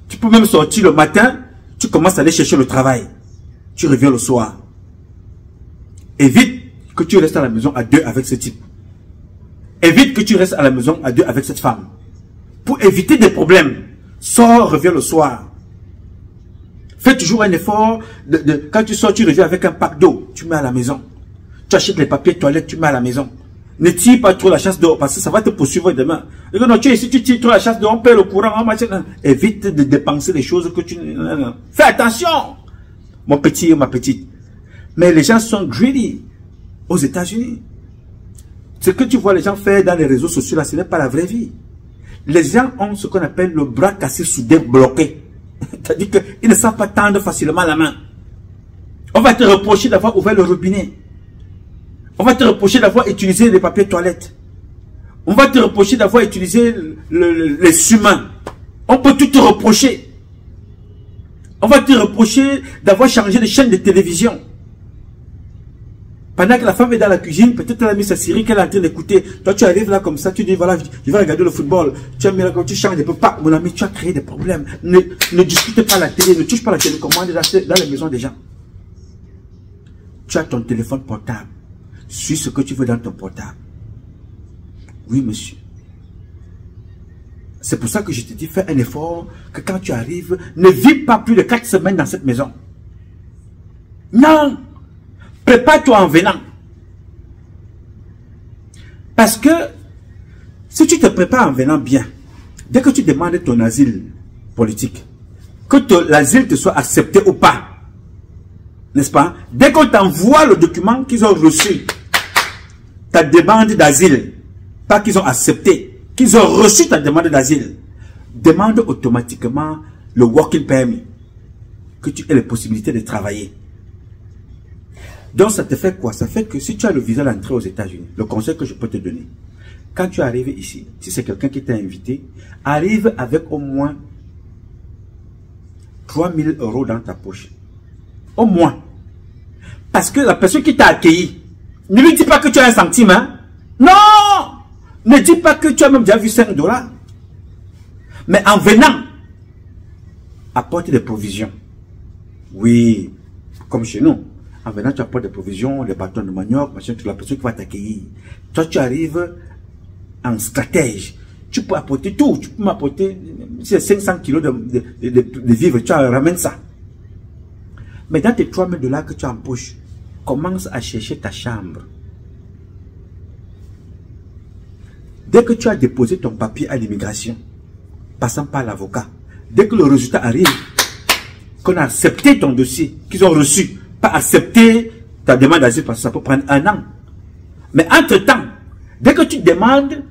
Tu peux même sortir le matin, tu commences à aller chercher le travail. Tu reviens le soir. Évite que tu restes à la maison à deux avec ce type. Évite que tu restes à la maison à deux avec cette femme. Pour éviter des problèmes, sors, reviens le soir. Fais toujours un effort. Quand tu sors, tu reviens avec un pack d'eau. Tu mets à la maison. Tu achètes les papiers de toilette, tu mets à la maison. Ne tire pas trop la chasse dehors parce que ça va te poursuivre demain. Non, tu es ici, tu tires trop la chasse dehors, on perd le courant. Évite de dépenser les choses que tu... Fais attention, mon petit et ma petite. Mais les gens sont greedy aux États-Unis. Ce que tu vois les gens faire dans les réseaux sociaux, là, ce n'est pas la vraie vie. Les gens ont ce qu'on appelle le bras cassé soudé bloqué. C'est-à-dire qu'ils ne savent pas tendre facilement la main. On va te reprocher d'avoir ouvert le robinet. On va te reprocher d'avoir utilisé les papiers toilettes. On va te reprocher d'avoir utilisé les sumains. On peut tout te reprocher. On va te reprocher d'avoir changé de chaîne de télévision. Pendant que la femme est dans la cuisine, peut-être elle a mis sa série qu'elle est en train d'écouter. Toi, tu arrives là comme ça, tu dis, voilà, je vais regarder le football. Tu as mis là, quand tu changes de peu, pas, mon ami, tu as créé des problèmes. Ne discute pas la télé, ne touche pas la télécommande dans les maisons des gens. Tu as ton téléphone portable. Suis ce que tu veux dans ton portable. Oui, monsieur. C'est pour ça que je te dis, fais un effort, que quand tu arrives, ne vis pas plus de 4 semaines dans cette maison. Non! Prépare-toi en venant. Parce que, si tu te prépares en venant bien, dès que tu demandes ton asile politique, que l'asile te soit accepté ou pas, n'est-ce pas? Dès qu'on t'envoie le document qu'ils ont reçu, ta demande d'asile, pas qu'ils ont accepté, qu'ils ont reçu ta demande d'asile, demande automatiquement le working permit, que tu aies la possibilité de travailler. Donc ça te fait quoi? Ça fait que si tu as le visa d'entrée aux États-Unis, le conseil que je peux te donner, quand tu arrives ici, si c'est quelqu'un qui t'a invité, arrive avec au moins 3000 € dans ta poche. Au moins. Parce que la personne qui t'a accueilli, ne lui dis pas que tu as un centime, hein? Non! Ne dis pas que tu as même déjà vu 5 $. Mais en venant, apporte des provisions. Oui, comme chez nous. En venant, tu apportes des provisions, les bâtons de manioc, machin, la personne qui va t'accueillir. Toi, tu arrives en stratège. Tu peux apporter tout. Tu peux m'apporter 500 kilos de vivres. Tu ramènes ça. Mais dans tes 3000 $ que tu empoches, commence à chercher ta chambre. Dès que tu as déposé ton papier à l'immigration, passant par l'avocat, dès que le résultat arrive, qu'on a accepté ton dossier, qu'ils ont reçu, pas accepter ta demande d'asile parce que ça peut prendre 1 an. Mais entre-temps, dès que tu demandes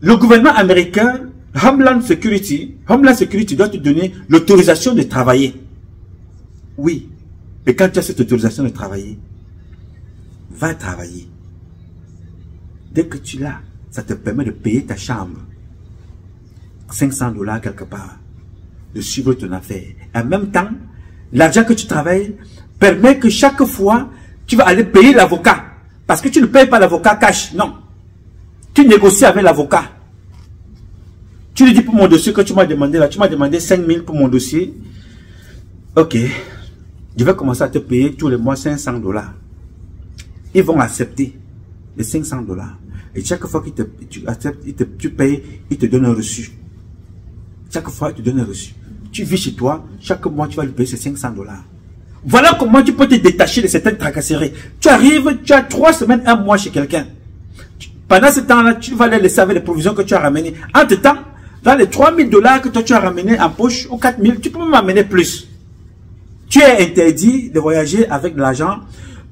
le gouvernement américain, Homeland Security doit te donner l'autorisation de travailler. Oui. Et quand tu as cette autorisation de travailler, va travailler. Dès que tu l'as, ça te permet de payer ta chambre. 500 $ quelque part. De suivre ton affaire. En même temps, l'argent que tu travailles permet que chaque fois, tu vas aller payer l'avocat. Parce que tu ne payes pas l'avocat cash. Non. Tu négocies avec l'avocat. Tu lui dis pour mon dossier que tu m'as demandé là. Tu m'as demandé 5 000 pour mon dossier. Ok. Je vais commencer à te payer tous les mois 500 $. Ils vont accepter les 500 $. Et chaque fois que tu acceptes, tu payes, ils te donnent un reçu. Chaque fois, ils te donnent un reçu. Tu vis chez toi, chaque mois, tu vas lui payer ces 500 $. Voilà comment tu peux te détacher de certaines tracasseries. Tu arrives, tu as 3 semaines, 1 mois chez quelqu'un. Pendant ce temps-là, tu vas les laisser avec les provisions que tu as ramenées. Entre-temps, dans les 3 000 $ que toi tu as ramenés en poche, ou 4 000, tu peux même amener plus. Tu es interdit de voyager avec de l'argent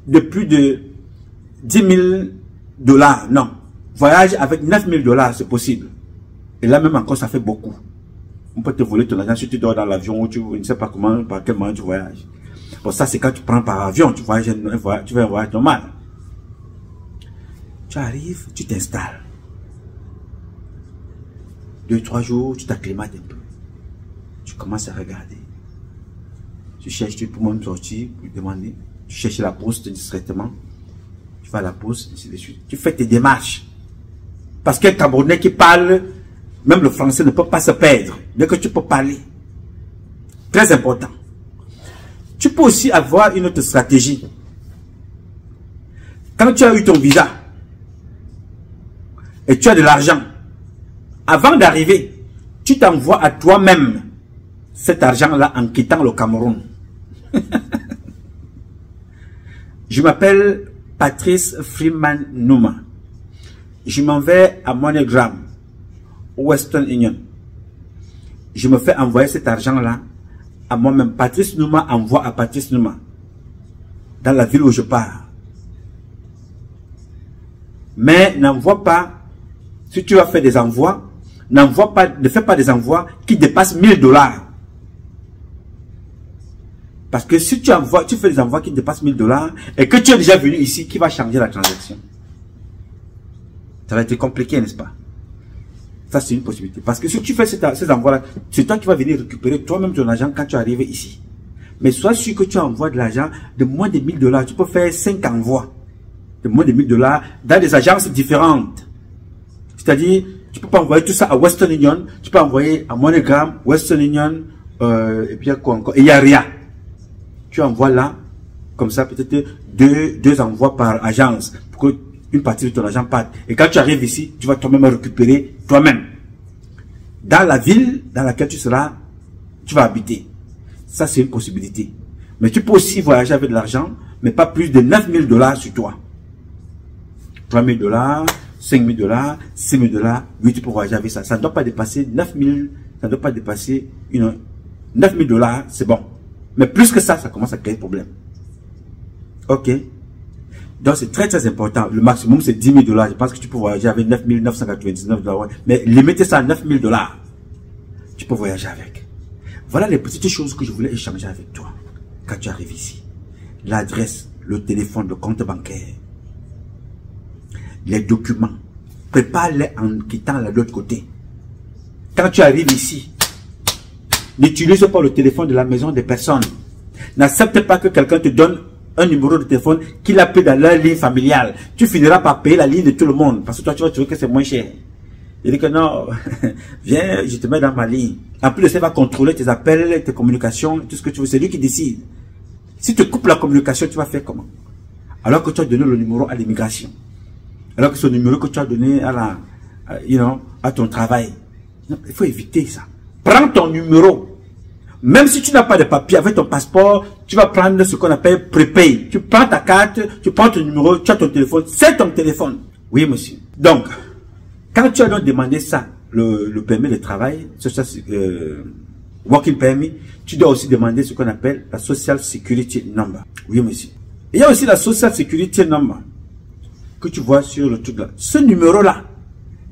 de plus de 10 000 $. Non. Voyage avec 9 000 $, c'est possible. Et là même encore, ça fait beaucoup. On peut te voler ton argent si tu dors dans l'avion ou tu ne sais pas comment, par quel moyen tu voyages. Bon, ça c'est quand tu prends par avion, tu vas un voyage normal. Tu arrives, tu t'installes. 2-3 jours, tu t'acclimates un peu. Tu commences à regarder. Tu cherches, tu peux même sortir, pour demander. Tu cherches la poste discrètement. Tu vas à la poste, ainsi de suite. Tu fais tes démarches. Parce qu'un Camerounais qui parle, même le français ne peut pas se perdre. Dès que tu peux parler. Très important. Tu peux aussi avoir une autre stratégie. Quand tu as eu ton visa et tu as de l'argent, avant d'arriver, tu t'envoies à toi-même cet argent-là en quittant le Cameroun. Je m'appelle Patrice Freeman Numa. Je m'en vais à MoneyGram, Western Union. Je me fais envoyer cet argent-là à moi-même. Patrice Numa envoie à Patrice Numa dans la ville où je pars. Mais n'envoie pas, si tu vas faire des envois, ne fais pas des envois qui dépassent 1 000 $. Parce que si tu fais des envois qui dépassent 1 000 $ et que tu es déjà venu ici, qui va changer la transaction? Ça va être compliqué, n'est-ce pas? Ça, c'est une possibilité. Parce que si tu fais ces envois-là, c'est toi qui vas venir récupérer toi-même ton argent quand tu arrives ici. Mais sois sûr que tu envoies de l'argent de moins de 1 000 $. Tu peux faire 5 envois de moins de 1 000 $ dans des agences différentes. C'est-à-dire, tu peux pas envoyer tout ça à Western Union, tu peux envoyer à MoneyGram, Western Union, et puis quoi encore, et il n'y a rien. Tu envoies là, comme ça, peut-être deux envois par agence, pour que une partie de ton argent parte. Et quand tu arrives ici, tu vas toi-même récupérer toi-même. Dans la ville dans laquelle tu vas habiter. Ça, c'est une possibilité. Mais tu peux aussi voyager avec de l'argent, mais pas plus de 9 000 $ sur toi. 3 000 $, 5 000 $, 6 000 $, oui, tu peux voyager avec ça. Ça ne doit pas dépasser 9 000, ça ne doit pas dépasser 9 000 $, c'est bon. Mais plus que ça, ça commence à créer problème. Ok. Donc c'est très très important. Le maximum c'est 10 000 $. Je pense que tu peux voyager avec 9 999 $. Mais limitez ça à 9 000 $. Tu peux voyager avec. Voilà les petites choses que je voulais échanger avec toi. Quand tu arrives ici. L'adresse, le téléphone, le compte bancaire. Les documents. Prépare-les en quittant de l'autre côté. Quand tu arrives ici, n'utilise pas le téléphone de la maison des personnes. N'accepte pas que quelqu'un te donne un numéro de téléphone qu'il a pris dans leur ligne familiale. Tu finiras par payer la ligne de tout le monde. Parce que toi, tu vas trouver que c'est moins cher. Il dit que non, viens, je te mets dans ma ligne. En plus, ça va contrôler tes appels, tes communications, tout ce que tu veux. C'est lui qui décide. Si tu coupes la communication, tu vas faire comment? Alors que tu as donné le numéro à l'immigration. Alors que ce numéro que tu as donné à ton travail. Non, il faut éviter ça. Prends ton numéro. Même si tu n'as pas de papier avec ton passeport, tu vas prendre ce qu'on appelle prépay. Tu prends ta carte, tu prends ton numéro, tu as ton téléphone, c'est ton téléphone. Oui, monsieur. Donc, quand tu as donc demandé ça, le permis de travail, working permit, tu dois aussi demander ce qu'on appelle la Social Security Number. Oui, monsieur. Il y a aussi la Social Security Number que tu vois sur le truc là. Ce numéro-là,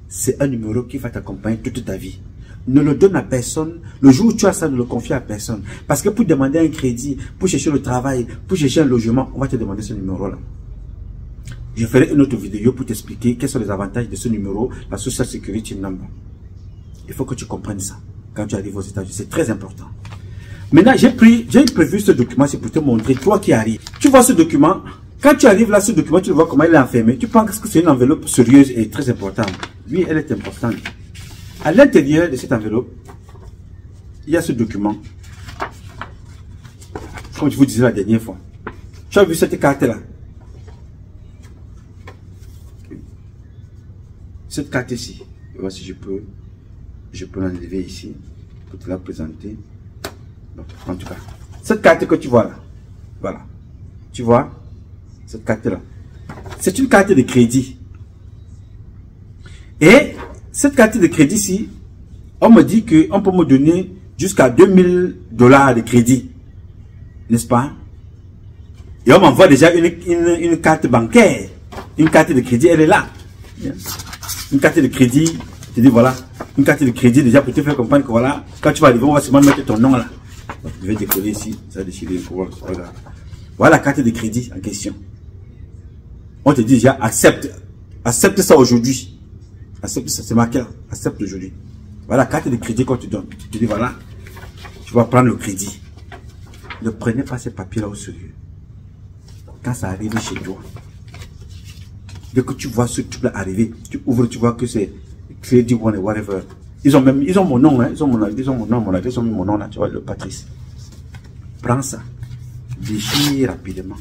c'est un numéro qui va t'accompagner toute ta vie. Ne le donne à personne. Le jour où tu as ça, ne le confie à personne. Parce que pour demander un crédit, pour chercher le travail, pour chercher un logement, on va te demander ce numéro-là. Je ferai une autre vidéo pour t'expliquer quels sont les avantages de ce numéro, la Social Security Number. Il faut que tu comprennes ça quand tu arrives aux États-Unis. C'est très important. Maintenant, j'ai prévu ce document, c'est pour te montrer, toi qui arrives. Tu vois ce document, quand tu arrives là, ce document, tu le vois comment il est enfermé. Tu penses que c'est une enveloppe sérieuse et très importante. Oui, elle est importante. À l'intérieur de cette enveloppe, il y a ce document. Comme je vous disais la dernière fois. Tu as vu cette carte-là? Cette carte ici. Voir si je peux l'enlever ici pour te la présenter. Bon, en tout cas, cette carte que tu vois là, voilà. Tu vois cette carte-là. C'est une carte de crédit. Et cette carte de crédit ici, on me dit qu'on peut me donner jusqu'à $2000 de crédit. N'est-ce pas? Et on m'envoie déjà une carte bancaire. Une carte de crédit, elle est là. Une carte de crédit, je dis voilà, une carte de crédit déjà pour te faire comprendre que voilà, quand tu vas arriver, on va seulement mettre ton nom là. Je vais décoller ici, ça a déchiré pour voir. Voilà la carte de crédit en question. On te dit déjà accepte ça aujourd'hui. Accepte ça, c'est marqué là, accepte aujourd'hui. Voilà la carte de crédit qu'on te donne. Tu te dis voilà, tu vas prendre le crédit. Ne prenez pas ces papiers là au sérieux. Quand ça arrive chez toi, dès que tu vois ce truc là arriver, tu ouvres, tu vois que c'est Credit One et whatever. Ils ont mon nom, hein, ils ont mon nom, mon adresse, ils ont mis mon nom là, tu vois, le Patrice. Prends ça, déchire rapidement,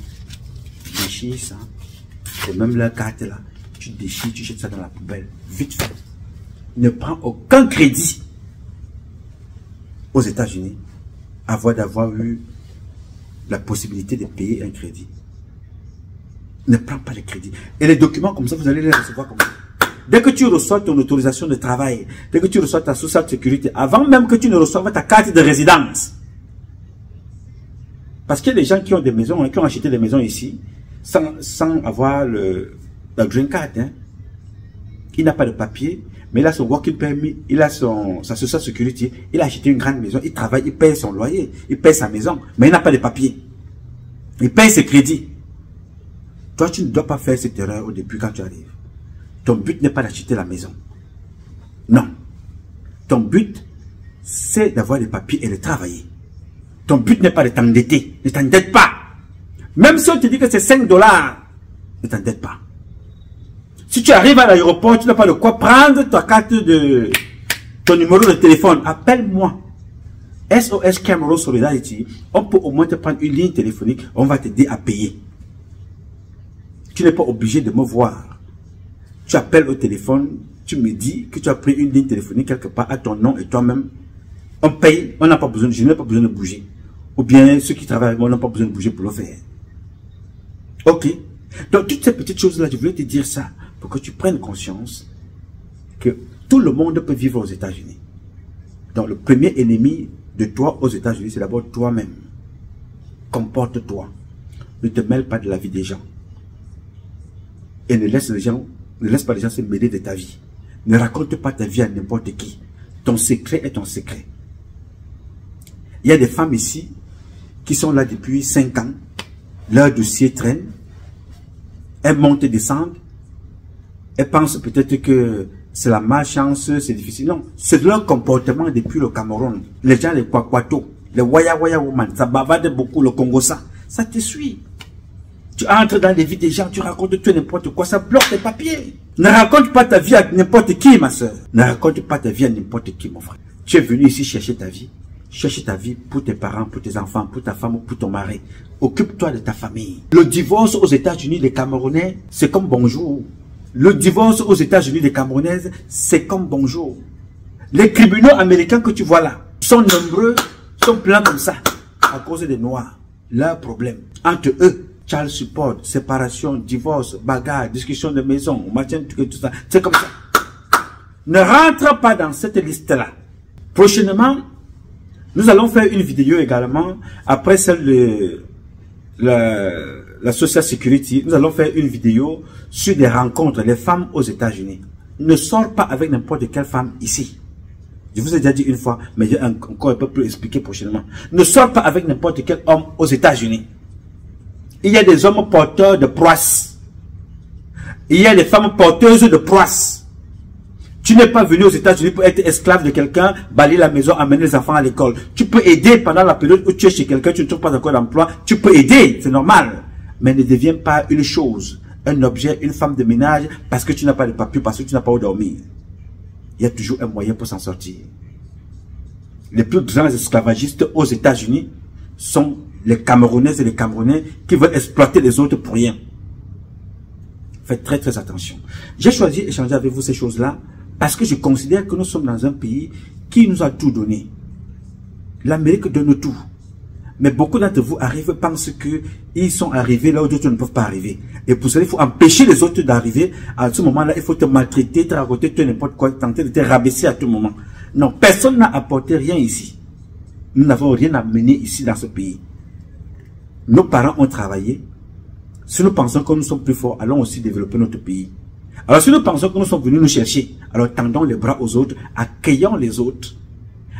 déchire ça, c'est même la carte là, tu déchires, tu jettes ça dans la poubelle, vite fait. Ne prends aucun crédit aux États-Unis avant d'avoir eu la possibilité de payer un crédit. Ne prends pas les crédits. Et les documents comme ça, vous allez les recevoir comme ça. Dès que tu reçois ton autorisation de travail, dès que tu reçois ta Social Security, avant même que tu ne reçoives ta carte de résidence. Parce qu'il y a des gens qui ont des maisons, qui ont acheté des maisons ici, sans avoir la green card. Hein. Il n'a pas de papier, mais il a son working permit, il a sa Social Security, il a acheté une grande maison, il travaille, il paye son loyer, il paye sa maison, mais il n'a pas de papier. Il paye ses crédits. Toi, tu ne dois pas faire cette erreur au début quand tu arrives. Ton but n'est pas d'acheter la maison. Non. Ton but, c'est d'avoir des papiers et de travailler. Ton but n'est pas de t'endetter. Ne t'endette pas. Même si on te dit que c'est $5, ne t'endette pas. Si tu arrives à l'aéroport, tu n'as pas de quoi prendre ta carte de ton numéro de téléphone. Appelle-moi. SOS Cameroon Solidarity. On peut au moins te prendre une ligne téléphonique. On va t'aider à payer. Tu n'es pas obligé de me voir. Tu appelles au téléphone, tu me dis que tu as pris une ligne téléphonique quelque part à ton nom et toi-même. On paye, on n'a pas besoin, je n'ai pas besoin de bouger. Ou bien ceux qui travaillent avec moi n'ont pas besoin de bouger pour le faire. Ok. Donc toutes ces petites choses-là, je voulais te dire ça pour que tu prennes conscience que tout le monde peut vivre aux États-Unis. Donc le premier ennemi de toi aux États-Unis, c'est d'abord toi-même. Comporte-toi. Ne te mêle pas de la vie des gens. Et ne laisse pas les gens se mêler de ta vie. Ne raconte pas ta vie à n'importe qui. Ton secret est ton secret. Il y a des femmes ici qui sont là depuis 5 ans. Leur dossier traîne. Elles montent et descendent. Elles pensent peut-être que c'est la malchance, c'est difficile. Non, c'est leur comportement depuis le Cameroun. Les gens, les Kwakwato, les Waya Waya Woman, ça bavarde beaucoup, le Congo, ça te suit. Tu entres dans les vies des gens, tu racontes tout n'importe quoi, ça bloque tes papiers. Ne raconte pas ta vie à n'importe qui, ma soeur. Ne raconte pas ta vie à n'importe qui, mon frère. Tu es venu ici chercher ta vie. Cherche ta vie pour tes parents, pour tes enfants, pour ta femme ou pour ton mari. Occupe-toi de ta famille. Le divorce aux États-Unis des Camerounais, c'est comme bonjour. Le divorce aux États-Unis des Camerounaises, c'est comme bonjour. Les tribunaux américains que tu vois là sont nombreux, sont pleins comme ça, à cause des Noirs. Leur problème, entre eux, child support, séparation, divorce, bagarre, discussion de maison, machin, tout ça, c'est comme ça. Ne rentre pas dans cette liste-là. Prochainement, nous allons faire une vidéo également, après celle de la Social Security, nous allons faire une vidéo sur des rencontres, les femmes aux États-Unis. ne sors pas avec n'importe quelle femme ici. Je vous ai déjà dit une fois, mais je vais encore un peu plus expliquer prochainement. Ne sors pas avec n'importe quel homme aux États-Unis. Il y a des hommes porteurs de prouesses. Il y a des femmes porteuses de prouesses. Tu n'es pas venu aux États-Unis pour être esclave de quelqu'un, balayer la maison, amener les enfants à l'école. Tu peux aider pendant la période où tu es chez quelqu'un, tu ne trouves pas encore d'emploi. Tu peux aider, c'est normal. Mais ne deviens pas une chose, un objet, une femme de ménage, parce que tu n'as pas de papier, parce que tu n'as pas où dormir. Il y a toujours un moyen pour s'en sortir. Les plus grands esclavagistes aux États-Unis sont les Camerounaises et les Camerounais qui veulent exploiter les autres pour rien. Faites très très attention. J'ai choisi d'échanger avec vous ces choses-là parce que je considère que nous sommes dans un pays qui nous a tout donné. L'Amérique donne tout. Mais beaucoup d'entre vous arrivent, pensent qu'ils sont arrivés là où d'autres ne peuvent pas arriver. Et pour cela, il faut empêcher les autres d'arriver. À ce moment-là, il faut te maltraiter, te raconter tout n'importe quoi, tenter de te rabaisser à tout moment. Non, personne n'a apporté rien ici. Nous n'avons rien amené ici dans ce pays. Nos parents ont travaillé. Si nous pensons que nous sommes plus forts, allons aussi développer notre pays. Alors si nous pensons que nous sommes venus nous chercher, alors tendons les bras aux autres, accueillons les autres.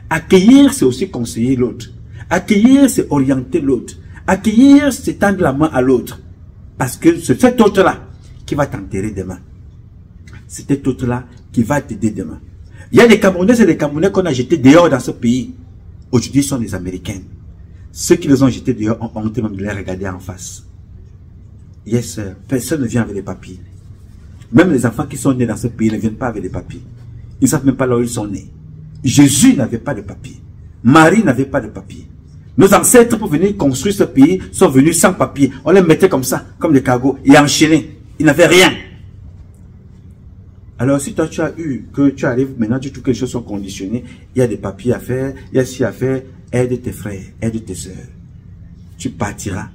Accueillir, c'est aussi conseiller l'autre. Accueillir, c'est orienter l'autre. Accueillir, c'est tendre la main à l'autre. Parce que c'est cet autre-là qui va t'enterrer demain. C'est cet autre-là qui va t'aider demain. Il y a des Camerounais et des Camerounais qu'on a jetés dehors dans ce pays. Aujourd'hui, ce sont des Américains. Ceux qui les ont jetés dehors ont honte même de les regarder en face. Yes, personne ne vient avec les papiers. Même les enfants qui sont nés dans ce pays ne viennent pas avec les papiers. Ils ne savent même pas là où ils sont nés. Jésus n'avait pas de papier. Marie n'avait pas de papier. Nos ancêtres pour venir construire ce pays sont venus sans papier. On les mettait comme ça, comme des cargos, et enchaînés. Ils n'avaient rien. Alors si toi tu as eu, que tu arrives maintenant, tu trouves que les choses sont conditionnées, il y a des papiers à faire, il y a ci à faire, aide tes frères, aide tes soeurs. Tu partiras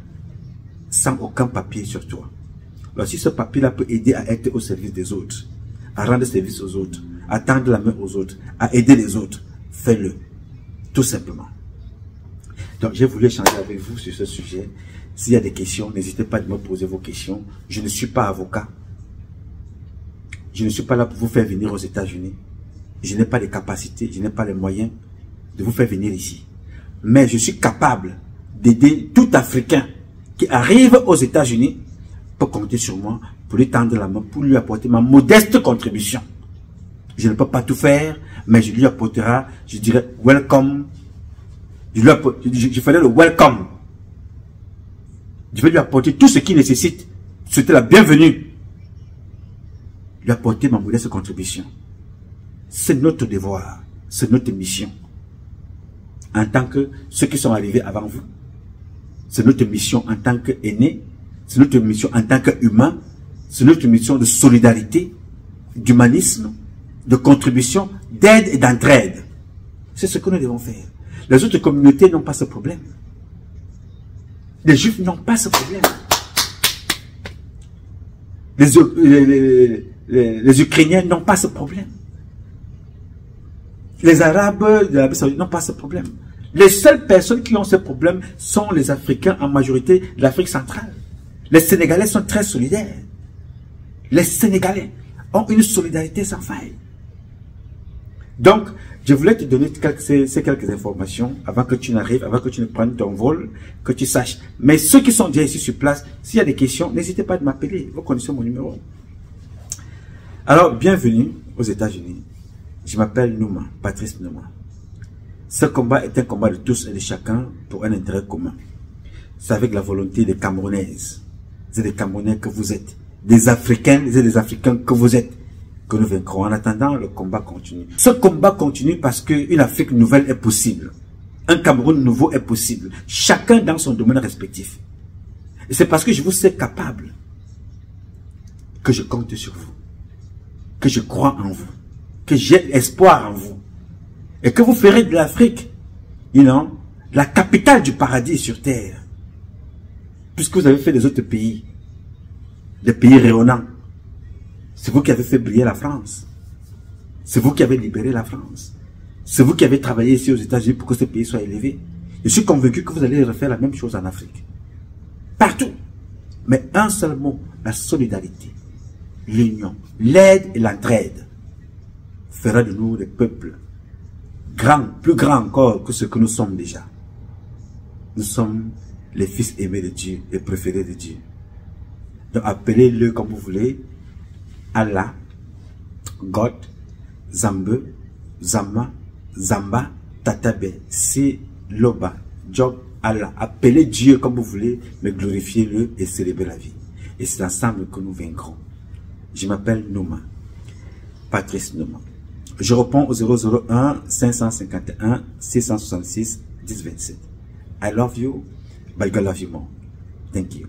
sans aucun papier sur toi. Alors si ce papier-là peut aider à être au service des autres, à rendre service aux autres, à tendre la main aux autres, à aider les autres, fais-le. Tout simplement. Donc j'ai voulu échanger avec vous sur ce sujet. S'il y a des questions, n'hésitez pas à me poser vos questions. Je ne suis pas avocat. Je ne suis pas là pour vous faire venir aux États-Unis. Je n'ai pas les capacités, je n'ai pas les moyens de vous faire venir ici. Mais je suis capable d'aider tout Africain qui arrive aux États-Unis pour compter sur moi, pour lui tendre la main, pour lui apporter ma modeste contribution. Je ne peux pas tout faire, mais je lui apporterai, je dirais, welcome. Je ferai le welcome. Je vais lui apporter tout ce qu'il nécessite. C'était la bienvenue. Lui apporter ma modeste contribution. C'est notre devoir, c'est notre mission. En tant que ceux qui sont arrivés avant vous, c'est notre mission en tant qu'aînés, c'est notre mission en tant qu'humains, c'est notre mission de solidarité, d'humanisme, de contribution, d'aide et d'entraide. C'est ce que nous devons faire. Les autres communautés n'ont pas ce problème. Les Juifs n'ont pas ce problème. Les Ukrainiens n'ont pas ce problème. Les Arabes de l'Arabie Saoudite n'ont pas ce problème. Les seules personnes qui ont ce problème sont les Africains, en majorité de l'Afrique centrale. Les Sénégalais sont très solidaires. Les Sénégalais ont une solidarité sans faille. Donc, je voulais te donner ces quelques informations avant que tu n'arrives, avant que tu ne prennes ton vol, que tu saches. Mais ceux qui sont déjà ici sur place, s'il y a des questions, n'hésitez pas à m'appeler. Vous connaissez mon numéro. Alors, bienvenue aux États-Unis. Je m'appelle Nouma, Patrice Nouma. Ce combat est un combat de tous et de chacun pour un intérêt commun. C'est avec la volonté des Camerounaises et des Camerounais que vous êtes, des Africains et des Africains que vous êtes, que nous vaincrons. En attendant, le combat continue. Ce combat continue parce qu'une Afrique nouvelle est possible. Un Cameroun nouveau est possible. Chacun dans son domaine respectif. Et c'est parce que je vous sais capable que je compte sur vous. Que je crois en vous. Que j'ai espoir en vous. Et que vous ferez de l'Afrique, la capitale du paradis sur terre. Puisque vous avez fait des autres pays. Des pays rayonnants. C'est vous qui avez fait briller la France. C'est vous qui avez libéré la France. C'est vous qui avez travaillé ici aux États-Unis pour que ce pays soit élevé. Je suis convaincu que vous allez refaire la même chose en Afrique. Partout. Mais un seul mot, la solidarité, l'union, l'aide et l'entraide. fera de nous des peuples grands, plus grands encore que ce que nous sommes déjà. Nous sommes les fils aimés de Dieu, les préférés de Dieu. Donc appelez-le comme vous voulez, Allah, God, Zambe, Zama, Zamba, Tatabe, Si, Loba, Job, Allah. Appelez Dieu comme vous voulez, mais glorifiez-le et célébrez la vie. Et c'est ensemble que nous vaincrons. Je m'appelle Nouma, Patrice Nouma. Je réponds au 001 551 666 1027. I love you, but God love you more. Thank you.